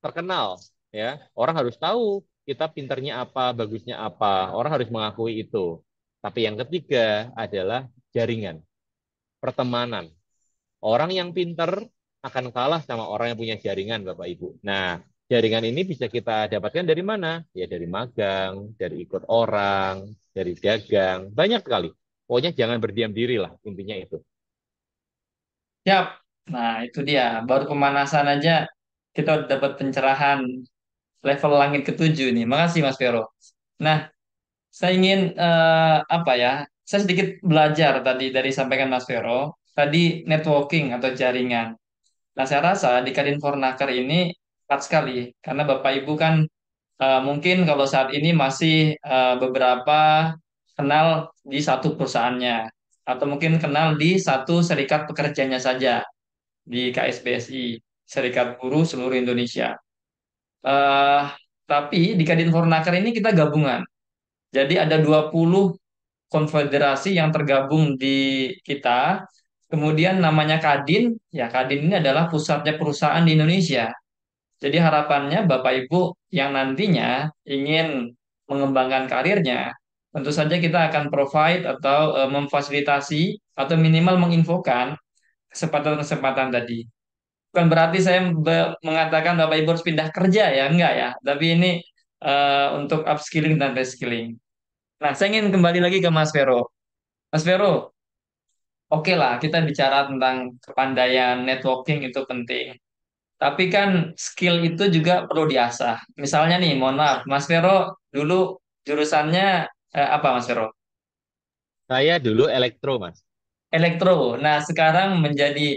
terkenal. Ya, orang harus tahu kita pinternya apa, bagusnya apa. Orang harus mengakui itu. Tapi yang ketiga adalah jaringan, pertemanan. Orang yang pinter akan kalah sama orang yang punya jaringan, Bapak Ibu. Nah, jaringan ini bisa kita dapatkan dari mana? Ya dari magang, dari ikut orang, dari dagang, banyak sekali. Pokoknya jangan berdiam diri lah, intinya itu. Siap. Nah, itu dia. Baru pemanasan aja kita udah dapat pencerahan level langit ketujuh nih. Makasih Mas Vero. Nah, saya ingin apa ya? Saya sedikit belajar tadi dari sampaikan Mas Vero. Tadi networking atau jaringan. Nah, saya rasa di Kadin Fornaker ini tepat sekali karena Bapak Ibu kan mungkin kalau saat ini masih beberapa kenal di satu perusahaannya atau mungkin kenal di satu serikat pekerjanya saja di KSBSI, Serikat Buruh Seluruh Indonesia. Eh, tapi di Kadin Fornaker ini kita gabungan. Jadi ada 20 konfederasi yang tergabung di kita. Kemudian namanya Kadin, ya Kadin ini adalah pusatnya perusahaan di Indonesia. Jadi harapannya Bapak Ibu yang nantinya ingin mengembangkan karirnya, tentu saja kita akan provide atau memfasilitasi atau minimal menginfokan kesempatan-kesempatan tadi. Bukan berarti saya mengatakan Bapak Ibu harus pindah kerja ya, enggak ya. Tapi ini untuk upskilling dan reskilling. Nah, saya ingin kembali lagi ke Mas Vero. Mas Vero, oke lah kita bicara tentang kepandaian networking itu penting. Tapi kan skill itu juga perlu diasah. Misalnya nih, mohon maaf, Mas Vero dulu jurusannya apa Mas Vero? Saya dulu elektro, Mas. Elektro. Nah, sekarang menjadi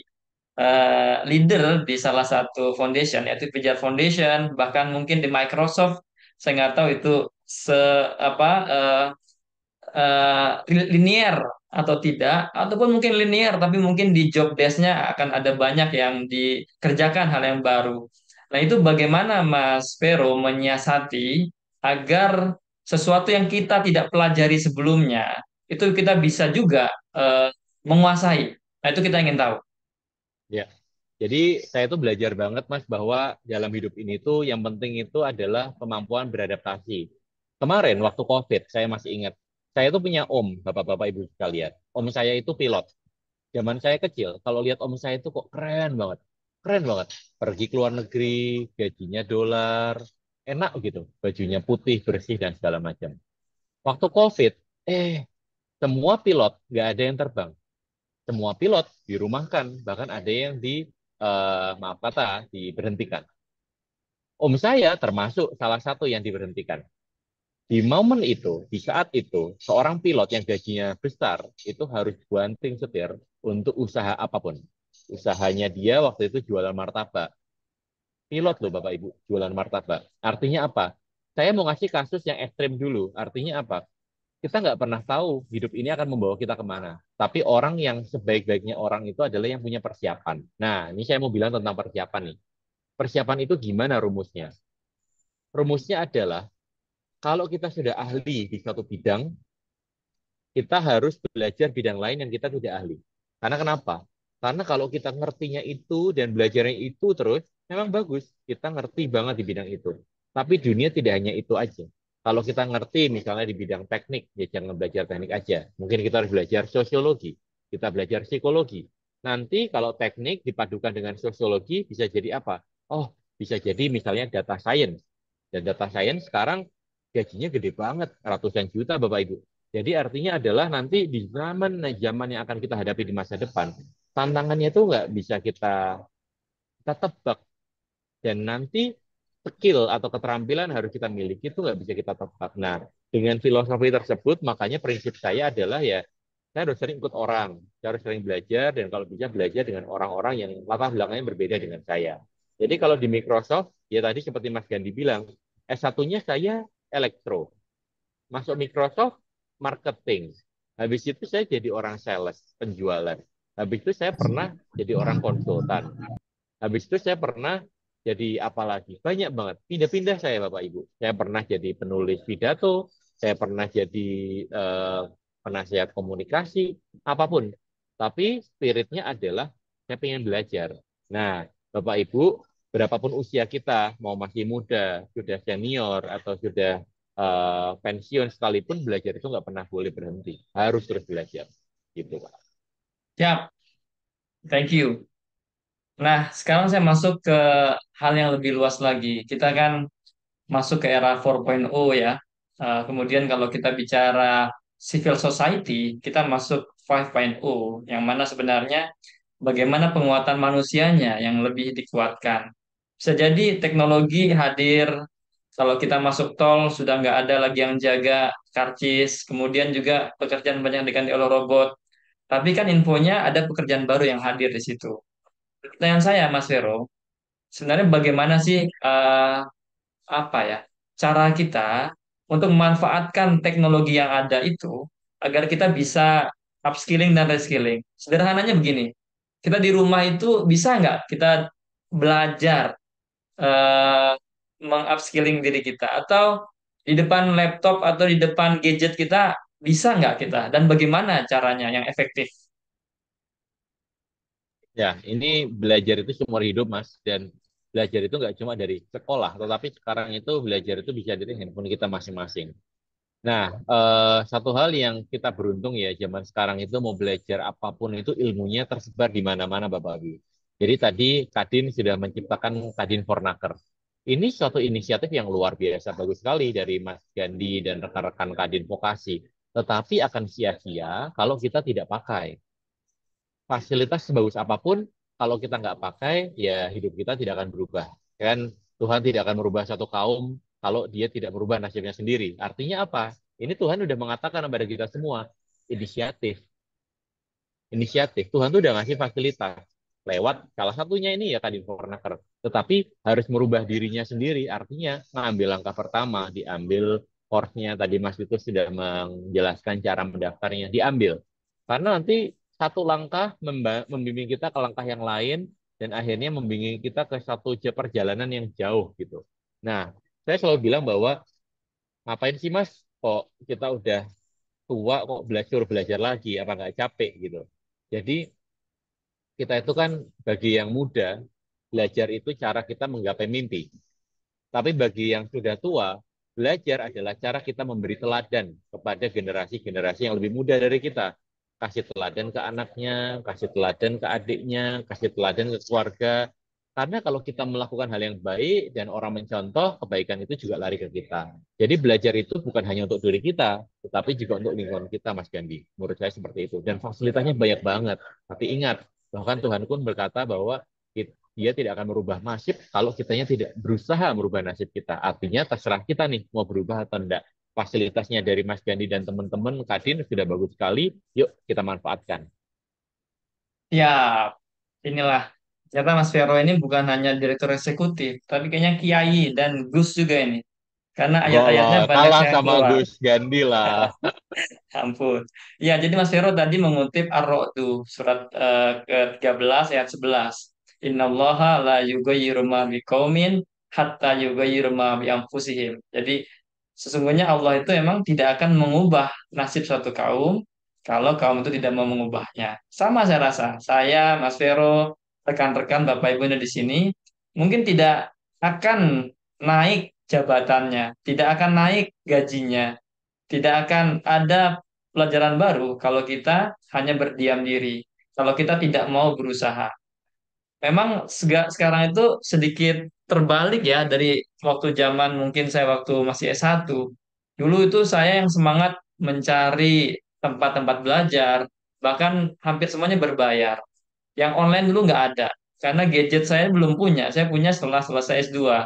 leader di salah satu foundation, yaitu Pijar Foundation, bahkan mungkin di Microsoft. Saya nggak tahu itu se apa linear atau tidak, ataupun mungkin linear, tapi mungkin di job desk-nya akan ada banyak yang dikerjakan hal yang baru. Nah, itu bagaimana Mas Vero menyiasati agar sesuatu yang kita tidak pelajari sebelumnya, itu kita bisa juga menguasai. Nah, itu kita ingin tahu. Ya. Jadi saya tuh belajar banget Mas bahwa dalam hidup ini tuh yang penting itu adalah kemampuan beradaptasi. Kemarin waktu COVID saya masih ingat, saya tuh punya om, bapak-bapak ibu sekalian. Om saya itu pilot. Zaman saya kecil, kalau lihat om saya itu kok keren banget. Keren banget. Pergi ke luar negeri, gajinya dolar, enak gitu. Bajunya putih, bersih, dan segala macam. Waktu COVID, eh, semua pilot, nggak ada yang terbang. Semua pilot dirumahkan, bahkan ada yang maaf kata, diberhentikan. Om saya termasuk salah satu yang diberhentikan. Di momen itu, di saat itu, seorang pilot yang gajinya besar itu harus banting setir untuk usaha apapun. Usahanya dia waktu itu jualan martabak. Pilot loh Bapak Ibu, jualan martabak. Artinya apa? Saya mau ngasih kasus yang ekstrim dulu. Artinya apa? Kita nggak pernah tahu hidup ini akan membawa kita kemana. Tapi orang yang sebaik-baiknya orang itu adalah yang punya persiapan. Nah, ini saya mau bilang tentang persiapan nih. Persiapan itu gimana rumusnya? Rumusnya adalah kalau kita sudah ahli di suatu bidang, kita harus belajar bidang lain yang kita tidak ahli. Karena kenapa? Karena kalau kita ngertinya itu dan belajarnya itu terus, memang bagus. Kita ngerti banget di bidang itu. Tapi dunia tidak hanya itu aja. Kalau kita ngerti misalnya di bidang teknik, ya jangan belajar teknik aja. Mungkin kita harus belajar sosiologi, kita belajar psikologi. Nanti kalau teknik dipadukan dengan sosiologi bisa jadi apa? Oh, bisa jadi misalnya data science. Dan data science sekarang gajinya gede banget, ratusan juta Bapak Ibu. Jadi artinya adalah nanti di zaman yang akan kita hadapi di masa depan, tantangannya itu nggak bisa kita tebak. Dan nanti skill atau keterampilan harus kita miliki itu nggak bisa kita tebak. Nah, dengan filosofi tersebut, makanya prinsip saya adalah ya, saya harus sering ikut orang, saya harus sering belajar, dan kalau bisa belajar dengan orang-orang yang latar belakangnya berbeda dengan saya. Jadi kalau di Microsoft, ya tadi seperti Mas Gandhi bilang, S1-nya saya elektro. Masuk Microsoft, marketing. Habis itu saya jadi orang sales, penjualan. Habis itu saya pernah jadi orang konsultan. Habis itu saya pernah jadi apa lagi? Banyak banget. Pindah-pindah saya Bapak Ibu. Saya pernah jadi penulis pidato, saya pernah jadi eh, penasihat komunikasi, apapun. Tapi spiritnya adalah saya ingin belajar. Nah, Bapak Ibu, berapapun usia kita, mau masih muda, sudah senior, atau sudah pensiun sekalipun, belajar itu nggak pernah boleh berhenti. Harus terus belajar. Gitu, Pak. Siap, thank you. Nah, sekarang saya masuk ke hal yang lebih luas lagi. Kita kan masuk ke era 4.0 ya. Kemudian kalau kita bicara civil society, kita masuk 5.0, yang mana sebenarnya bagaimana penguatan manusianya yang lebih dikuatkan. Bisa jadi teknologi hadir, kalau kita masuk tol sudah nggak ada lagi yang jaga karcis, kemudian juga pekerjaan banyak diganti oleh robot. Tapi kan infonya ada pekerjaan baru yang hadir di situ. Pertanyaan saya, Mas Vero, sebenarnya bagaimana sih apa ya cara kita untuk memanfaatkan teknologi yang ada itu agar kita bisa upskilling dan reskilling. Sederhananya begini, kita di rumah itu bisa nggak kita belajar eh, mengupskilling diri kita atau di depan laptop atau di depan gadget kita bisa nggak kita dan bagaimana caranya yang efektif? Ya, ini belajar itu seumur hidup, Mas. Dan belajar itu nggak cuma dari sekolah, tetapi sekarang itu belajar itu bisa dari handphone kita masing-masing. Nah, satu hal yang kita beruntung ya, zaman sekarang itu mau belajar apapun itu ilmunya tersebar di mana-mana, Bapak Ibu. Jadi tadi Kadin sudah menciptakan Kadin Fornaker. Ini suatu inisiatif yang luar biasa, bagus sekali dari Mas Gandhi dan rekan-rekan Kadin Vokasi. Tetapi akan sia-sia kalau kita tidak pakai fasilitas sebagus apapun, kalau kita nggak pakai, ya hidup kita tidak akan berubah. Kan Tuhan tidak akan merubah satu kaum kalau dia tidak merubah nasibnya sendiri. Artinya apa? Ini Tuhan udah mengatakan kepada kita semua, inisiatif. Inisiatif. Tuhan tuh udah ngasih fasilitas. Lewat salah satunya ini ya Kadin Fornaker. Tetapi harus merubah dirinya sendiri. Artinya mengambil langkah pertama, diambil course-nya. Tadi Mas Vito sudah menjelaskan cara mendaftarnya. Diambil. Karena nanti satu langkah membimbing kita ke langkah yang lain dan akhirnya membimbing kita ke satu perjalanan yang jauh gitu. Nah, saya selalu bilang bahwa ngapain sih Mas kok kita udah tua kok belajar lagi apa nggak capek gitu. Jadi kita itu kan bagi yang muda belajar itu cara kita menggapai mimpi. Tapi bagi yang sudah tua belajar adalah cara kita memberi teladan kepada generasi-generasi yang lebih muda dari kita. kasih teladan ke anaknya, kasih teladan ke adiknya, kasih teladan ke keluarga. Karena kalau kita melakukan hal yang baik dan orang mencontoh, kebaikan itu juga lari ke kita. Jadi belajar itu bukan hanya untuk diri kita, tetapi juga untuk lingkungan kita, Mas Gandhi. Menurut saya seperti itu. Dan fasilitasnya banyak banget. Tapi ingat, bahkan Tuhan pun berkata bahwa dia tidak akan merubah nasib kalau kitanya tidak berusaha merubah nasib kita. Artinya terserah kita nih mau berubah atau enggak. Fasilitasnya dari Mas Gandhi dan teman-teman Kadin sudah bagus sekali. Yuk kita manfaatkan. Ya, inilah. Ternyata Mas Vero ini bukan hanya direktur eksekutif, tapi kayaknya Kiai dan Gus juga ini. Karena Enggak ayat-ayatnya lah, banyak kalah yang sama keluar. Gus Gandhi lah. Ampun. Ya, jadi Mas Vero tadi mengutip Ar-Ra'd surat ke-13 ayat 11. Innallaha la yughayyiru ma biqaumin hatta yughayyiru ma bi anfusihim. Jadi sesungguhnya Allah itu emang tidak akan mengubah nasib suatu kaum kalau kaum itu tidak mau mengubahnya. Sama saya rasa. Saya, Mas Vero, rekan-rekan Bapak Ibu yang di sini mungkin tidak akan naik jabatannya, tidak akan naik gajinya, tidak akan ada pelajaran baru kalau kita hanya berdiam diri, kalau kita tidak mau berusaha. Memang sekarang itu sedikit terbalik ya dari waktu zaman mungkin saya waktu masih S1. Dulu itu saya yang semangat mencari tempat-tempat belajar, bahkan hampir semuanya berbayar. Yang online dulu nggak ada, karena gadget saya belum punya, saya punya setelah selesai S2.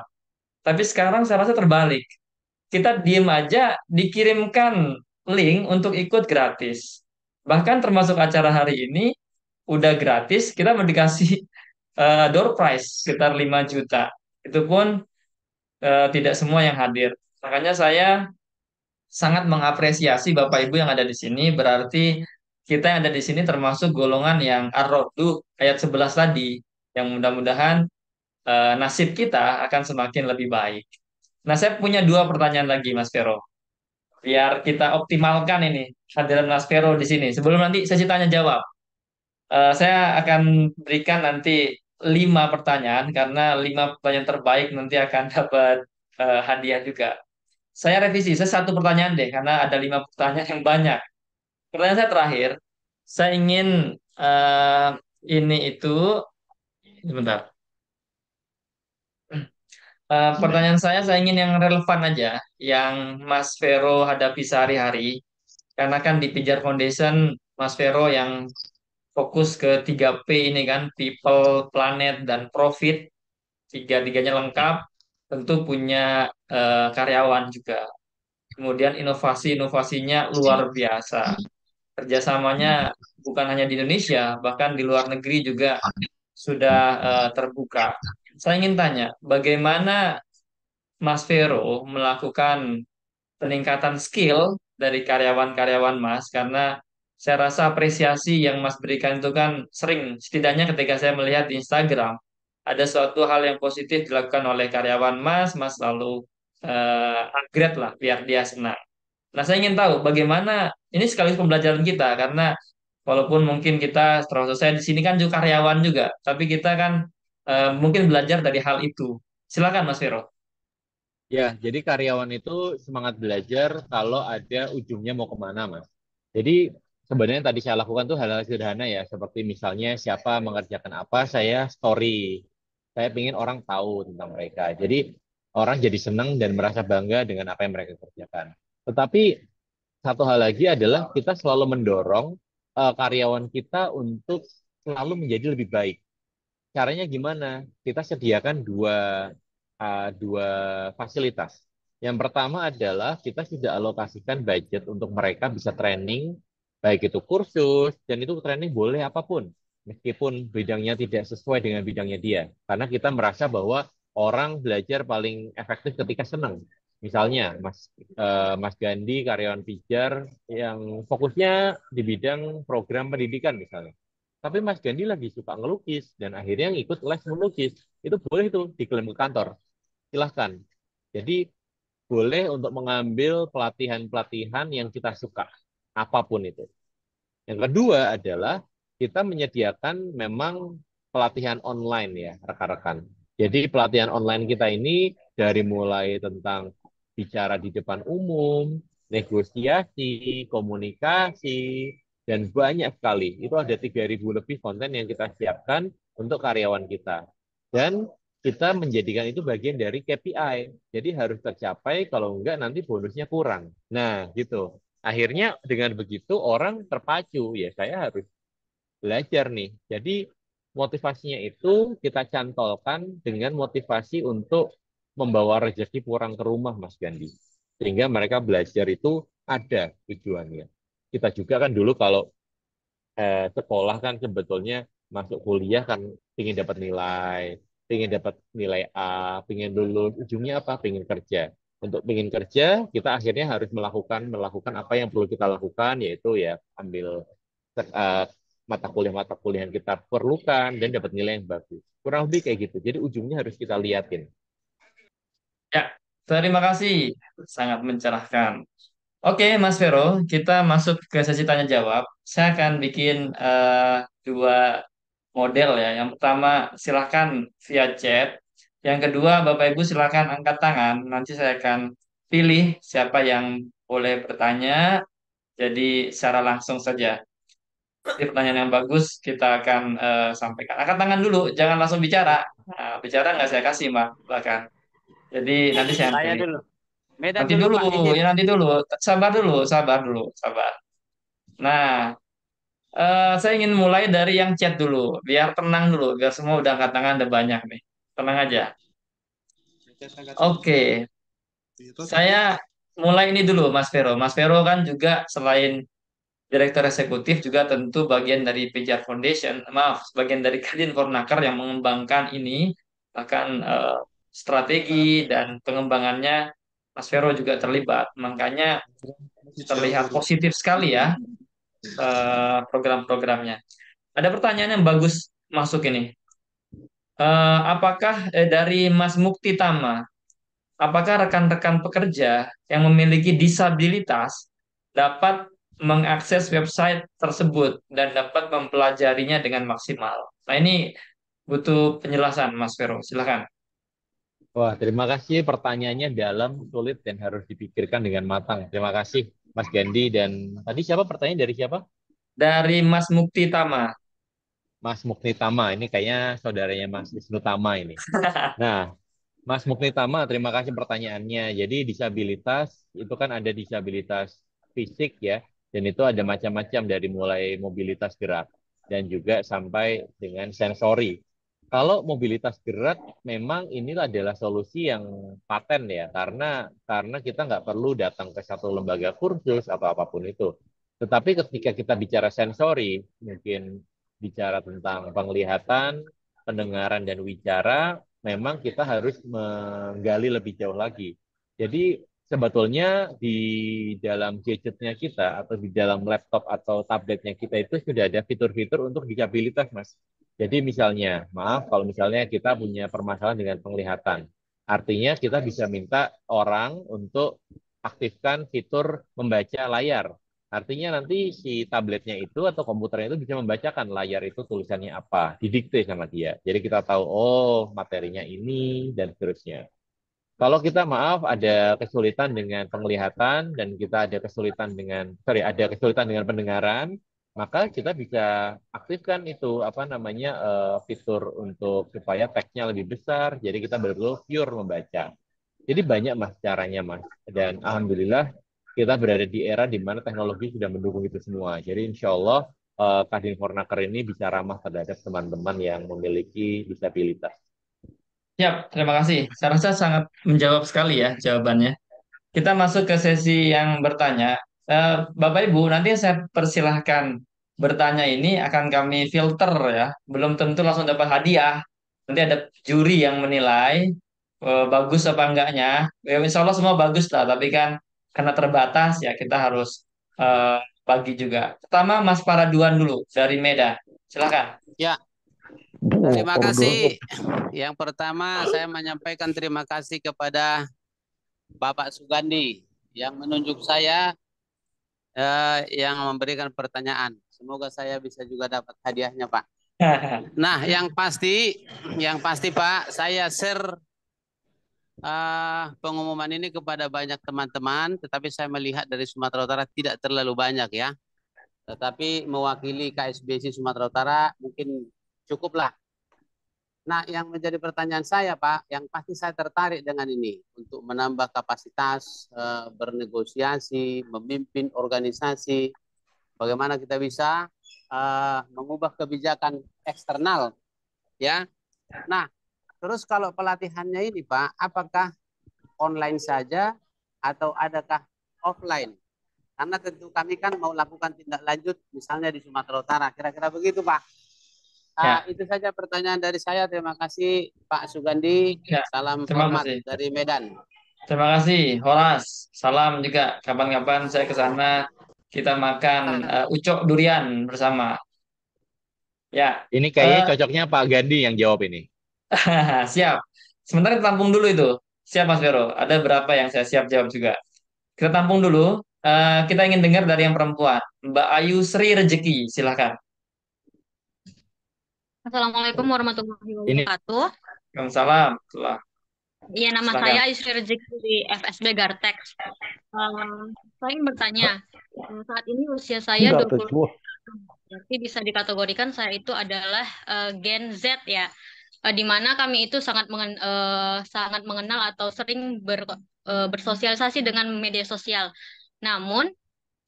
Tapi sekarang saya rasa terbalik, kita diem aja dikirimkan link untuk ikut gratis. Bahkan termasuk acara hari ini udah gratis, kita mau dikasih door prize sekitar 5 juta. Itu pun tidak semua yang hadir. Makanya saya sangat mengapresiasi Bapak Ibu yang ada di sini. Berarti kita yang ada di sini termasuk golongan yang ar-rodu ayat 11 tadi. Yang mudah-mudahan nasib kita akan semakin lebih baik. Nah, saya punya dua pertanyaan lagi, Mas Vero, biar kita optimalkan ini hadiran Mas Vero di sini. Sebelum nanti sesi tanya jawab, saya akan berikan nanti 5 pertanyaan karena 5 pertanyaan terbaik nanti akan dapat hadiah juga. Saya revisi, saya satu pertanyaan deh karena ada 5 pertanyaan yang banyak. Pertanyaan saya terakhir, saya ingin ini itu sebentar. Pertanyaan saya ingin yang relevan aja, yang Mas Vero hadapi sehari-hari. Karena kan di Pijar Foundation, Mas Vero yang fokus ke 3P ini kan, people, planet, dan profit. Tiga-tiganya lengkap, tentu punya karyawan juga. Kemudian inovasi-inovasinya luar biasa. Kerjasamanya bukan hanya di Indonesia, bahkan di luar negeri juga sudah terbuka. Saya ingin tanya, bagaimana Mas Vero melakukan peningkatan skill dari karyawan-karyawan Mas, karena saya rasa apresiasi yang Mas berikan itu kan sering, setidaknya ketika saya melihat di Instagram ada suatu hal yang positif dilakukan oleh karyawan Mas, Mas lalu upgrade lah biar dia senang. Nah, saya ingin tahu bagaimana ini sekaligus pembelajaran kita, karena walaupun mungkin kita termasuk saya di sini kan juga karyawan juga, tapi kita kan mungkin belajar dari hal itu. Silakan Mas Vero. Ya, jadi karyawan itu semangat belajar kalau ada ujungnya mau kemana, Mas. Jadi sebenarnya tadi saya lakukan tuh hal-hal sederhana ya, seperti misalnya siapa mengerjakan apa, saya story. Saya ingin orang tahu tentang mereka. Jadi orang jadi senang dan merasa bangga dengan apa yang mereka kerjakan. Tetapi satu hal lagi adalah kita selalu mendorong karyawan kita untuk selalu menjadi lebih baik. Caranya gimana? Kita sediakan dua fasilitas. Yang pertama adalah kita sudah alokasikan budget untuk mereka bisa training, baik itu kursus, dan itu training boleh apapun, meskipun bidangnya tidak sesuai dengan bidangnya dia. Karena kita merasa bahwa orang belajar paling efektif ketika senang. Misalnya, Mas Gandhi, karyawan Pijar, yang fokusnya di bidang program pendidikan misalnya. Tapi Mas Gandhi lagi suka ngelukis, dan akhirnya ngikut les melukis. Itu boleh tuh diklaim ke kantor. Silahkan. Jadi boleh untuk mengambil pelatihan-pelatihan yang kita suka, apapun itu. Yang kedua adalah kita menyediakan memang pelatihan online ya, rekan-rekan. Jadi pelatihan online kita ini dari mulai tentang bicara di depan umum, negosiasi, komunikasi, Dan banyak sekali, itu ada 3.000 lebih konten yang kita siapkan untuk karyawan kita. Dan kita menjadikan itu bagian dari KPI. Jadi harus tercapai, kalau enggak nanti bonusnya kurang. Nah, gitu. Akhirnya dengan begitu orang terpacu, ya saya harus belajar nih. Jadi motivasinya itu kita cantolkan dengan motivasi untuk membawa rezeki pulang ke rumah, Mas Gandhi. Sehingga mereka belajar itu ada tujuannya. Kita juga kan dulu kalau sekolah kan sebetulnya masuk kuliah kan ingin dapat nilai A, ingin lulus, ujungnya apa? Ingin kerja. Untuk ingin kerja, kita akhirnya harus melakukan apa yang perlu kita lakukan, yaitu ya ambil eh, mata kuliah yang kita perlukan dan dapat nilai yang bagus. Kurang lebih kayak gitu. Jadi ujungnya harus kita liatin. Ya, terima kasih. Sangat mencerahkan. Oke, Mas Vero, kita masuk ke sesi tanya jawab. Saya akan bikin dua model ya. Yang pertama silahkan via chat. Yang kedua Bapak Ibu silahkan angkat tangan. Nanti saya akan pilih siapa yang boleh bertanya. Jadi secara langsung saja. Jadi pertanyaan yang bagus kita akan sampaikan. Angkat tangan dulu, jangan langsung bicara. Nah, bicara nggak saya kasih, Mbak. Silakan. Jadi nanti saya Saya pilih. dulu. Medan Nanti dulu dulu, Pak, izin. ya nanti dulu. Sabar dulu, sabar dulu, sabar. Nah, saya ingin mulai dari yang chat dulu, biar tenang dulu, biar semua udah angkat tangan, ada banyak nih. Tenang aja. Oke, saya mulai ini dulu, Mas Vero. Mas Vero kan juga selain Direktur Eksekutif juga tentu bagian dari Pijar Foundation, maaf, bagian dari Kadin Fornaker yang mengembangkan ini, bahkan strategi dan pengembangannya Mas Vero juga terlibat. Makanya terlihat positif sekali ya program-programnya. Ada pertanyaan yang bagus masuk ini. Apakah dari Mas Mukti Tama, apakah rekan-rekan pekerja yang memiliki disabilitas dapat mengakses website tersebut dan dapat mempelajarinya dengan maksimal? Nah, ini butuh penjelasan, Mas Vero. Silakan. Wah, terima kasih pertanyaannya dalam, sulit, dan harus dipikirkan dengan matang. Terima kasih, Mas Gandhi. Dan tadi siapa pertanyaan dari siapa? Dari Mas Mukti Tama. Mas Mukti Tama. Ini kayaknya saudaranya Mas Wisnu Tama ini. Nah, Mas Mukti Tama, terima kasih pertanyaannya. Jadi disabilitas itu kan ada disabilitas fisik ya, dan itu ada macam-macam dari mulai mobilitas gerak dan juga sampai dengan sensori. Kalau mobilitas gerak memang ini adalah solusi yang paten ya, karena kita nggak perlu datang ke satu lembaga kursus atau apapun itu. Tetapi ketika kita bicara sensori, mungkin bicara tentang penglihatan, pendengaran dan wicara, memang kita harus menggali lebih jauh lagi. Jadi sebetulnya di dalam gadgetnya kita atau di dalam laptop atau tabletnya kita itu sudah ada fitur-fitur untuk disabilitas, Mas. Jadi misalnya, maaf kalau misalnya kita punya permasalahan dengan penglihatan. Artinya kita bisa minta orang untuk aktifkan fitur membaca layar. Artinya nanti si tabletnya itu atau komputernya itu bisa membacakan layar itu tulisannya apa, didikte sama dia. Jadi kita tahu, oh materinya ini dan seterusnya. Kalau kita maaf ada kesulitan dengan penglihatan dan kita ada kesulitan dengan pendengaran, maka kita bisa aktifkan itu apa namanya fitur untuk supaya teksnya lebih besar. Jadi kita betul-betul pure membaca. Jadi banyak Mas caranya Mas. Dan alhamdulillah kita berada di era di mana teknologi sudah mendukung itu semua. Jadi insya Allah Kadin Fornaker ini bisa ramah terhadap teman-teman yang memiliki disabilitas. Ya, terima kasih. Saya rasa sangat menjawab sekali ya jawabannya. Kita masuk ke sesi yang bertanya. Bapak Ibu, nanti saya persilahkan bertanya ini akan kami filter ya. Belum tentu langsung dapat hadiah. Nanti ada juri yang menilai bagus apa enggaknya. Ya, insya Allah semua bagus lah, tapi kan karena terbatas ya kita harus bagi juga. Pertama Mas Paraduan dulu dari Medan. Silakan. Ya, terima kasih. Yang pertama saya menyampaikan terima kasih kepada Bapak Sugandi yang menunjuk saya yang memberikan pertanyaan. Semoga saya bisa juga dapat hadiahnya, Pak. Nah, yang pasti Pak, saya share pengumuman ini kepada banyak teman-teman, tetapi saya melihat dari Sumatera Utara tidak terlalu banyak ya. Tetapi mewakili KSBC Sumatera Utara mungkin cukuplah. Nah, yang menjadi pertanyaan saya, Pak, yang pasti saya tertarik dengan ini untuk menambah kapasitas, bernegosiasi, memimpin organisasi, bagaimana kita bisa mengubah kebijakan eksternal, ya. Nah, terus kalau pelatihannya ini, Pak, apakah online saja atau adakah offline? Karena tentu kami kan mau lakukan tindak lanjut, misalnya di Sumatera Utara, kira-kira begitu, Pak. Ya, Itu saja pertanyaan dari saya. Terima kasih Pak Sugandi. ya. Salam Terima hormat kasih. dari Medan. Terima kasih, Horas. Salam juga. Kapan-kapan saya ke sana, kita makan ucok durian bersama. Ya, Ini kayaknya cocoknya Pak Gandhi yang jawab ini. siap. Sebentar kita tampung dulu itu. Siap, Mas Vero. Ada berapa yang saya siap jawab juga. Kita tampung dulu. Kita ingin dengar dari yang perempuan. Mbak Ayu Sri Rejeki, silahkan. Assalamualaikum warahmatullahi Ini wabarakatuh. Waalaikumsalam. Iya, nama Silakan. saya Yusri Rezeki di FSB Gartex. Saya ingin bertanya, saat ini usia saya 20, berarti bisa dikategorikan saya itu adalah Gen Z ya, di mana kami itu sangat mengenal atau sering bersosialisasi dengan media sosial. Namun,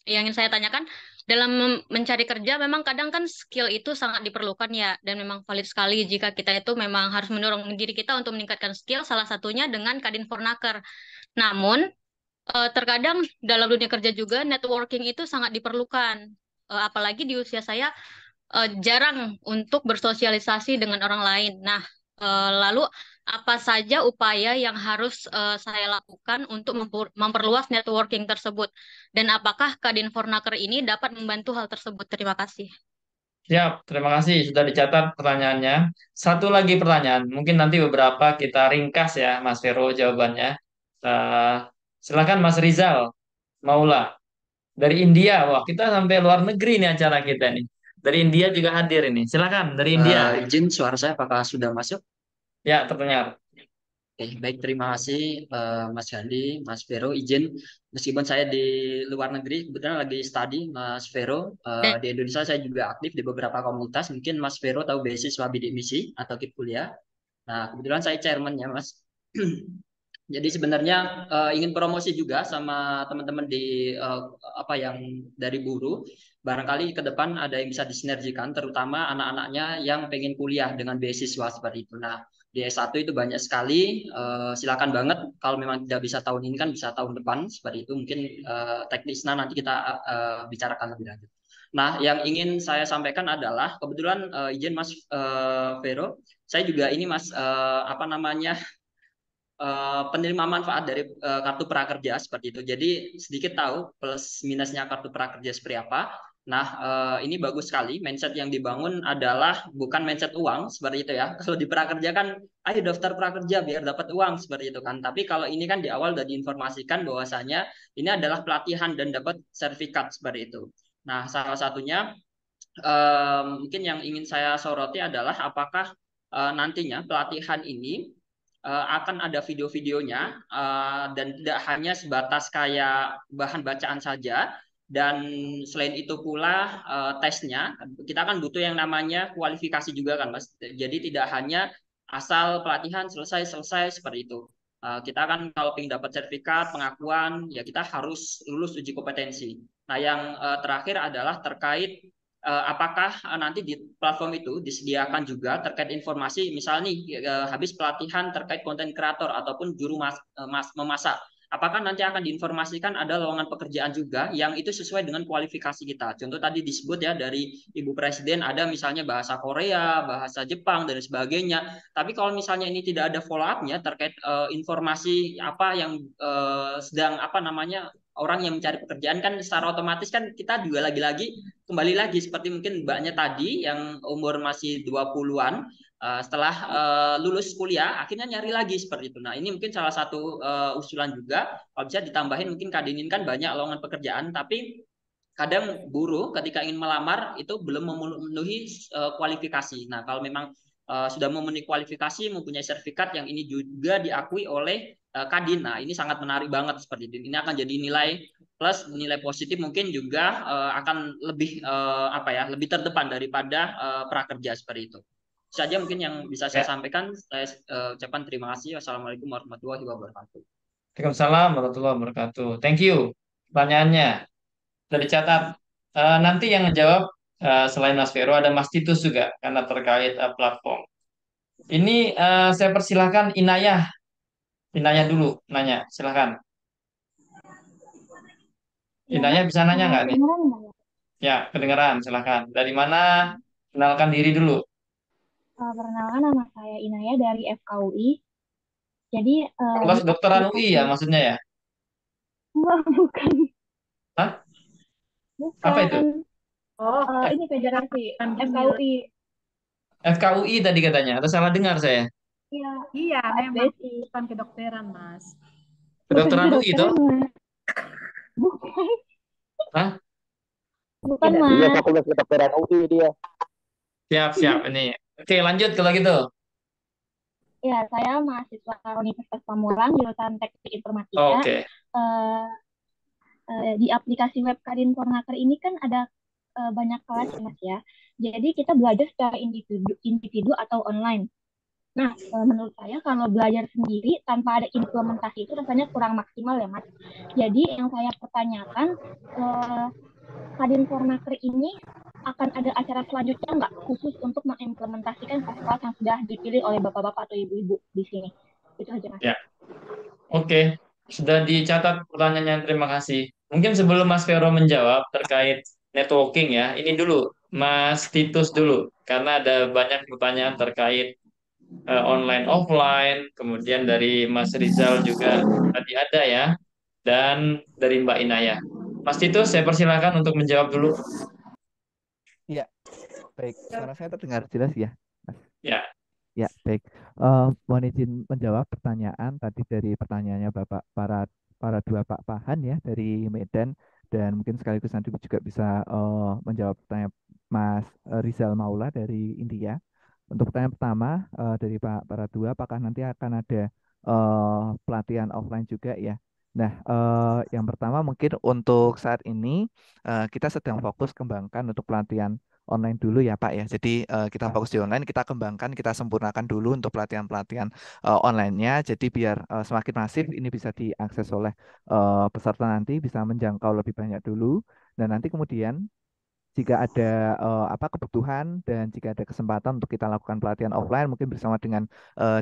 yang ingin saya tanyakan, dalam mencari kerja memang kadang kan skill itu sangat diperlukan ya, dan memang valid sekali jika kita itu memang harus mendorong diri kita untuk meningkatkan skill, salah satunya dengan Kadin Fornaker. Namun terkadang dalam dunia kerja juga networking itu sangat diperlukan. Apalagi di usia saya jarang untuk bersosialisasi dengan orang lain. Nah, lalu apa saja upaya yang harus saya lakukan untuk memperluas networking tersebut? Dan apakah Kadin Fornaker ini dapat membantu hal tersebut? Terima kasih. Siap, terima kasih sudah dicatat pertanyaannya. Satu lagi pertanyaan, mungkin nanti beberapa kita ringkas ya, Mas Vero jawabannya. Silakan Mas Rizal Maula dari India. Wah, kita sampai luar negeri nih acara kita nih. Dari India juga hadir ini. Silakan dari India. Izin suara saya apakah sudah masuk? Ya, terdengar. Oke, baik, terima kasih Mas Gandhi, Mas Vero. Izin, meskipun saya di luar negeri, kebetulan lagi study Mas Vero. Di Indonesia saya juga aktif di beberapa komunitas. Mungkin Mas Vero tahu beasiswa bidik misi atau KIP kuliah. Nah, kebetulan saya chairman-nya, Mas. Jadi sebenarnya ingin promosi juga sama teman-teman di apa yang dari buruh. Barangkali ke depan ada yang bisa disinergikan, terutama anak-anaknya yang pengen kuliah dengan beasiswa seperti itu. Nah, di S1 itu banyak sekali. Silakan banget kalau memang tidak bisa tahun ini kan bisa tahun depan seperti itu. Mungkin teknisnya nanti kita bicarakan lebih lanjut. Nah, yang ingin saya sampaikan adalah kebetulan izin Mas Vero, saya juga ini Mas apa namanya penerima manfaat dari kartu prakerja seperti itu. Jadi sedikit tahu plus minusnya kartu prakerja seperti apa. Nah, ini bagus sekali. Mindset yang dibangun adalah bukan mindset uang seperti itu ya. Kalau di prakerja kan, ayo daftar prakerja biar dapat uang seperti itu kan. Tapi kalau ini kan di awal sudah diinformasikan bahwasanya ini adalah pelatihan dan dapat sertifikat seperti itu. Nah, salah satunya mungkin yang ingin saya soroti adalah apakah nantinya pelatihan ini akan ada video-videonya dan tidak hanya sebatas kayak bahan bacaan saja. Dan selain itu pula tesnya, kita kan butuh yang namanya kualifikasi juga kan Mas. Jadi tidak hanya asal pelatihan selesai seperti itu. Kita kan kalau ingin dapat sertifikat, pengakuan, ya kita harus lulus uji kompetensi. Nah yang terakhir adalah terkait apakah nanti di platform itu disediakan juga terkait informasi misalnya nih habis pelatihan terkait konten kreator ataupun juru memasak, apakah nanti akan diinformasikan ada lowongan pekerjaan juga yang itu sesuai dengan kualifikasi kita. Contoh tadi disebut ya dari Ibu Presiden ada misalnya bahasa Korea, bahasa Jepang dan sebagainya. Tapi kalau misalnya ini tidak ada follow up-nya terkait informasi apa yang sedang apa namanya orang yang mencari pekerjaan kan secara otomatis kan kita juga lagi-lagi kembali lagi seperti mungkin mbaknya tadi yang umur masih 20-an setelah lulus kuliah akhirnya nyari lagi seperti itu. Nah, ini mungkin salah satu usulan juga kalau bisa ditambahin mungkin Kadin kan banyak lowongan pekerjaan tapi kadang buruh ketika ingin melamar itu belum memenuhi kualifikasi. Nah, kalau memang sudah memenuhi kualifikasi, mempunyai sertifikat yang ini juga diakui oleh Kadin. Nah, ini sangat menarik banget seperti itu. Ini akan jadi nilai plus nilai positif, mungkin juga akan lebih lebih terdepan daripada prakerja seperti itu. Saja mungkin yang bisa saya sampaikan. Saya ucapkan terima kasih. Wassalamualaikum warahmatullahi wabarakatuh. Waalaikumsalam warahmatullahi wabarakatuh. Thank you. Pertanyaannya sudah dicatat. Nanti yang menjawab selain Mas Vero ada Mas Titus juga karena terkait platform. Ini saya persilahkan Inayah. Inayah dulu nanya, silahkan. Inayah bisa nanya nggak nih? Kedengeran nggak ya? Ya, kedengeran, silahkan. Dari mana? Kenalkan diri dulu. Perkenalkan, nama saya Inaya dari FKUI. Jadi Fakultas di Kedokteran UI ya aplikasi maksudnya ya? bukan Hah? Apa itu? bukan Oh, ini federasi kan gini. FKUI. FKUI tadi katanya, atau salah dengar saya? Iya, Iya, memang FBSI. bukan kedokteran, Mas. Bukan Kedokteran UI itu? kedokteran, Mas. Bukan, Hah? bukan, Iya, Mas. Fakultas Kedokteran UI dia. Siap, siap. Ini. Oke, lanjut kalau gitu. Ya, saya mahasiswa Universitas Pamulang, jurusan Teknik Informatika. Oke. Eh, di aplikasi web Kadin Fornaker ini kan ada banyak kelas ya, Mas ya. Jadi kita belajar secara individu atau online. Nah, menurut saya kalau belajar sendiri tanpa ada implementasi itu rasanya kurang maksimal ya, Mas. Jadi yang saya pertanyakan, Kadin Fornaker ini akan ada acara selanjutnya nggak khusus untuk mengimplementasikan kelas-kelas yang sudah dipilih oleh bapak-bapak atau ibu-ibu di sini? Itu aja, Mas. Ya. Oke. Sudah dicatat pertanyaannya, terima kasih. Mungkin sebelum Mas Vero menjawab terkait networking ya, ini dulu Mas Titus dulu, karena ada banyak pertanyaan terkait online offline, kemudian dari Mas Rizal juga tadi ada ya, dan dari Mbak Inaya. Mas Titus, saya persilakan untuk menjawab dulu. Iya, baik. Suara saya terdengar jelas ya, Mas? Ya. Ya, baik. Mohon izin menjawab pertanyaan tadi dari pertanyaannya Bapak para dua Pak Pahan ya dari Medan, dan mungkin sekaligus nanti juga bisa menjawab pertanyaan Mas Rizal Maula dari India. Untuk pertanyaan pertama dari Pak para dua, apakah nanti akan ada pelatihan offline juga ya? Nah, yang pertama mungkin untuk saat ini kita sedang fokus kembangkan untuk pelatihan online dulu ya Pak ya. Jadi kita fokus di online, kita kembangkan, kita sempurnakan dulu untuk pelatihan-pelatihan online-nya. Jadi biar semakin masif ini bisa diakses oleh peserta nanti, bisa menjangkau lebih banyak dulu. Dan nanti kemudian jika ada kebutuhan dan jika ada kesempatan untuk kita lakukan pelatihan offline mungkin bersama dengan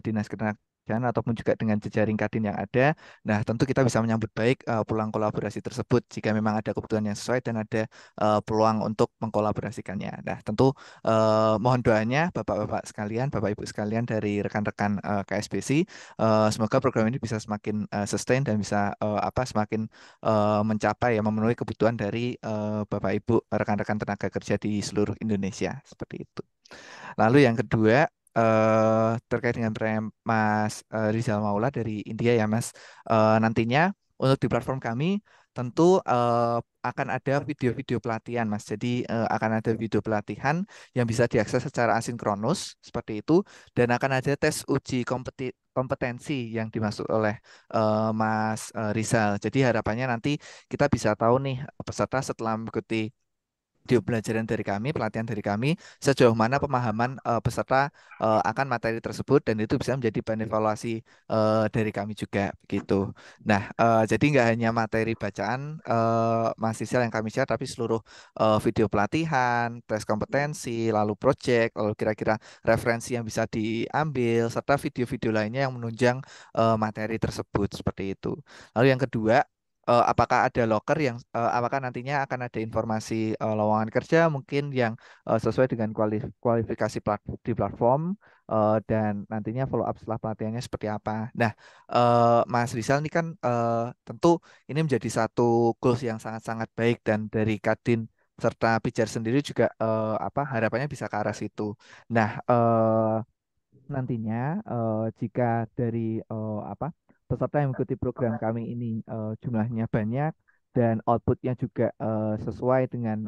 dinas ketenagakerjaan ataupun juga dengan jejaring Kadin yang ada. Nah, tentu kita bisa menyambut baik peluang kolaborasi tersebut jika memang ada kebutuhan yang sesuai dan ada peluang untuk mengkolaborasikannya. Nah, tentu mohon doanya Bapak-bapak sekalian, Bapak Ibu sekalian dari rekan-rekan KSBC, semoga program ini bisa semakin sustain dan bisa semakin mencapai memenuhi kebutuhan dari Bapak Ibu rekan-rekan tenaga kerja di seluruh Indonesia seperti itu. Lalu yang kedua terkait dengan pertanyaan Mas Rizal Maula dari India ya Mas, nantinya untuk di platform kami tentu akan ada video-video pelatihan Mas. Jadi akan ada video pelatihan yang bisa diakses secara asinkronus seperti itu, dan akan ada tes uji kompetensi yang dimaksud oleh Mas Rizal. Jadi harapannya nanti kita bisa tahu nih peserta setelah mengikuti video pelajaran dari kami, pelatihan dari kami, sejauh mana pemahaman peserta akan materi tersebut, dan itu bisa menjadi bahan evaluasi dari kami juga begitu. Nah, jadi nggak hanya materi bacaan mahasiswa yang kami share, tapi seluruh video pelatihan, tes kompetensi, lalu project, lalu kira-kira referensi yang bisa diambil, serta video-video lainnya yang menunjang materi tersebut seperti itu. Lalu yang kedua, apakah ada loker yang apakah nantinya akan ada informasi lowongan kerja mungkin yang sesuai dengan kualifikasi di platform, dan nantinya follow up setelah pelatihannya seperti apa. Nah, Mas Rizal ini kan tentu ini menjadi satu goals yang sangat-sangat baik, dan dari Kadin serta Pijar sendiri juga harapannya bisa ke arah situ. Nah, nantinya jika dari peserta yang mengikuti program kami ini jumlahnya banyak, dan outputnya juga sesuai dengan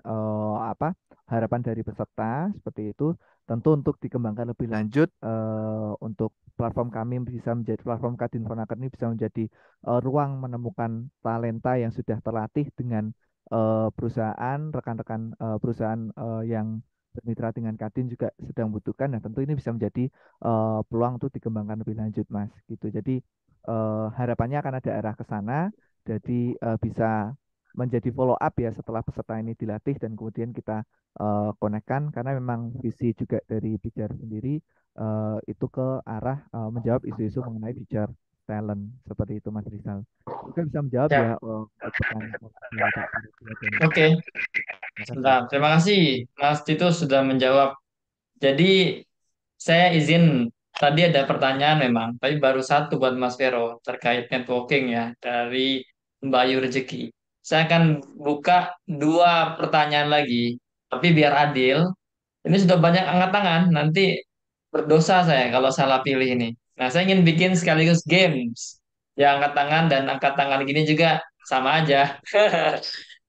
harapan dari peserta seperti itu. Tentu untuk dikembangkan lebih lanjut untuk platform kami bisa menjadi platform Kadin Fornaker ini bisa menjadi ruang menemukan talenta yang sudah terlatih dengan perusahaan rekan-rekan perusahaan yang bermitra dengan Kadin juga sedang membutuhkan. Nah, tentu ini bisa menjadi peluang untuk dikembangkan lebih lanjut, Mas. Gitu. Jadi harapannya akan ada arah ke sana. Jadi bisa menjadi follow up ya setelah peserta ini dilatih dan kemudian kita konekkan karena memang visi juga dari Bijar sendiri itu ke arah menjawab isu-isu mengenai Bijar talent seperti itu Mas Rizal. Mungkin bisa menjawab Ya, ya pertanyaan dari Pak Rizal dan oke. terima kasih. Nah, terima kasih Mas Tito sudah menjawab. Jadi saya izin tadi ada pertanyaan memang, tapi baru satu buat Mas Vero terkait networking ya dari Mbak Ayu Rezeki. Saya akan buka dua pertanyaan lagi, tapi biar adil. Ini sudah banyak angkat tangan, nanti berdosa saya kalau salah pilih ini. Nah, saya ingin bikin sekaligus games. Ya, angkat tangan dan angkat tangan gini juga sama aja.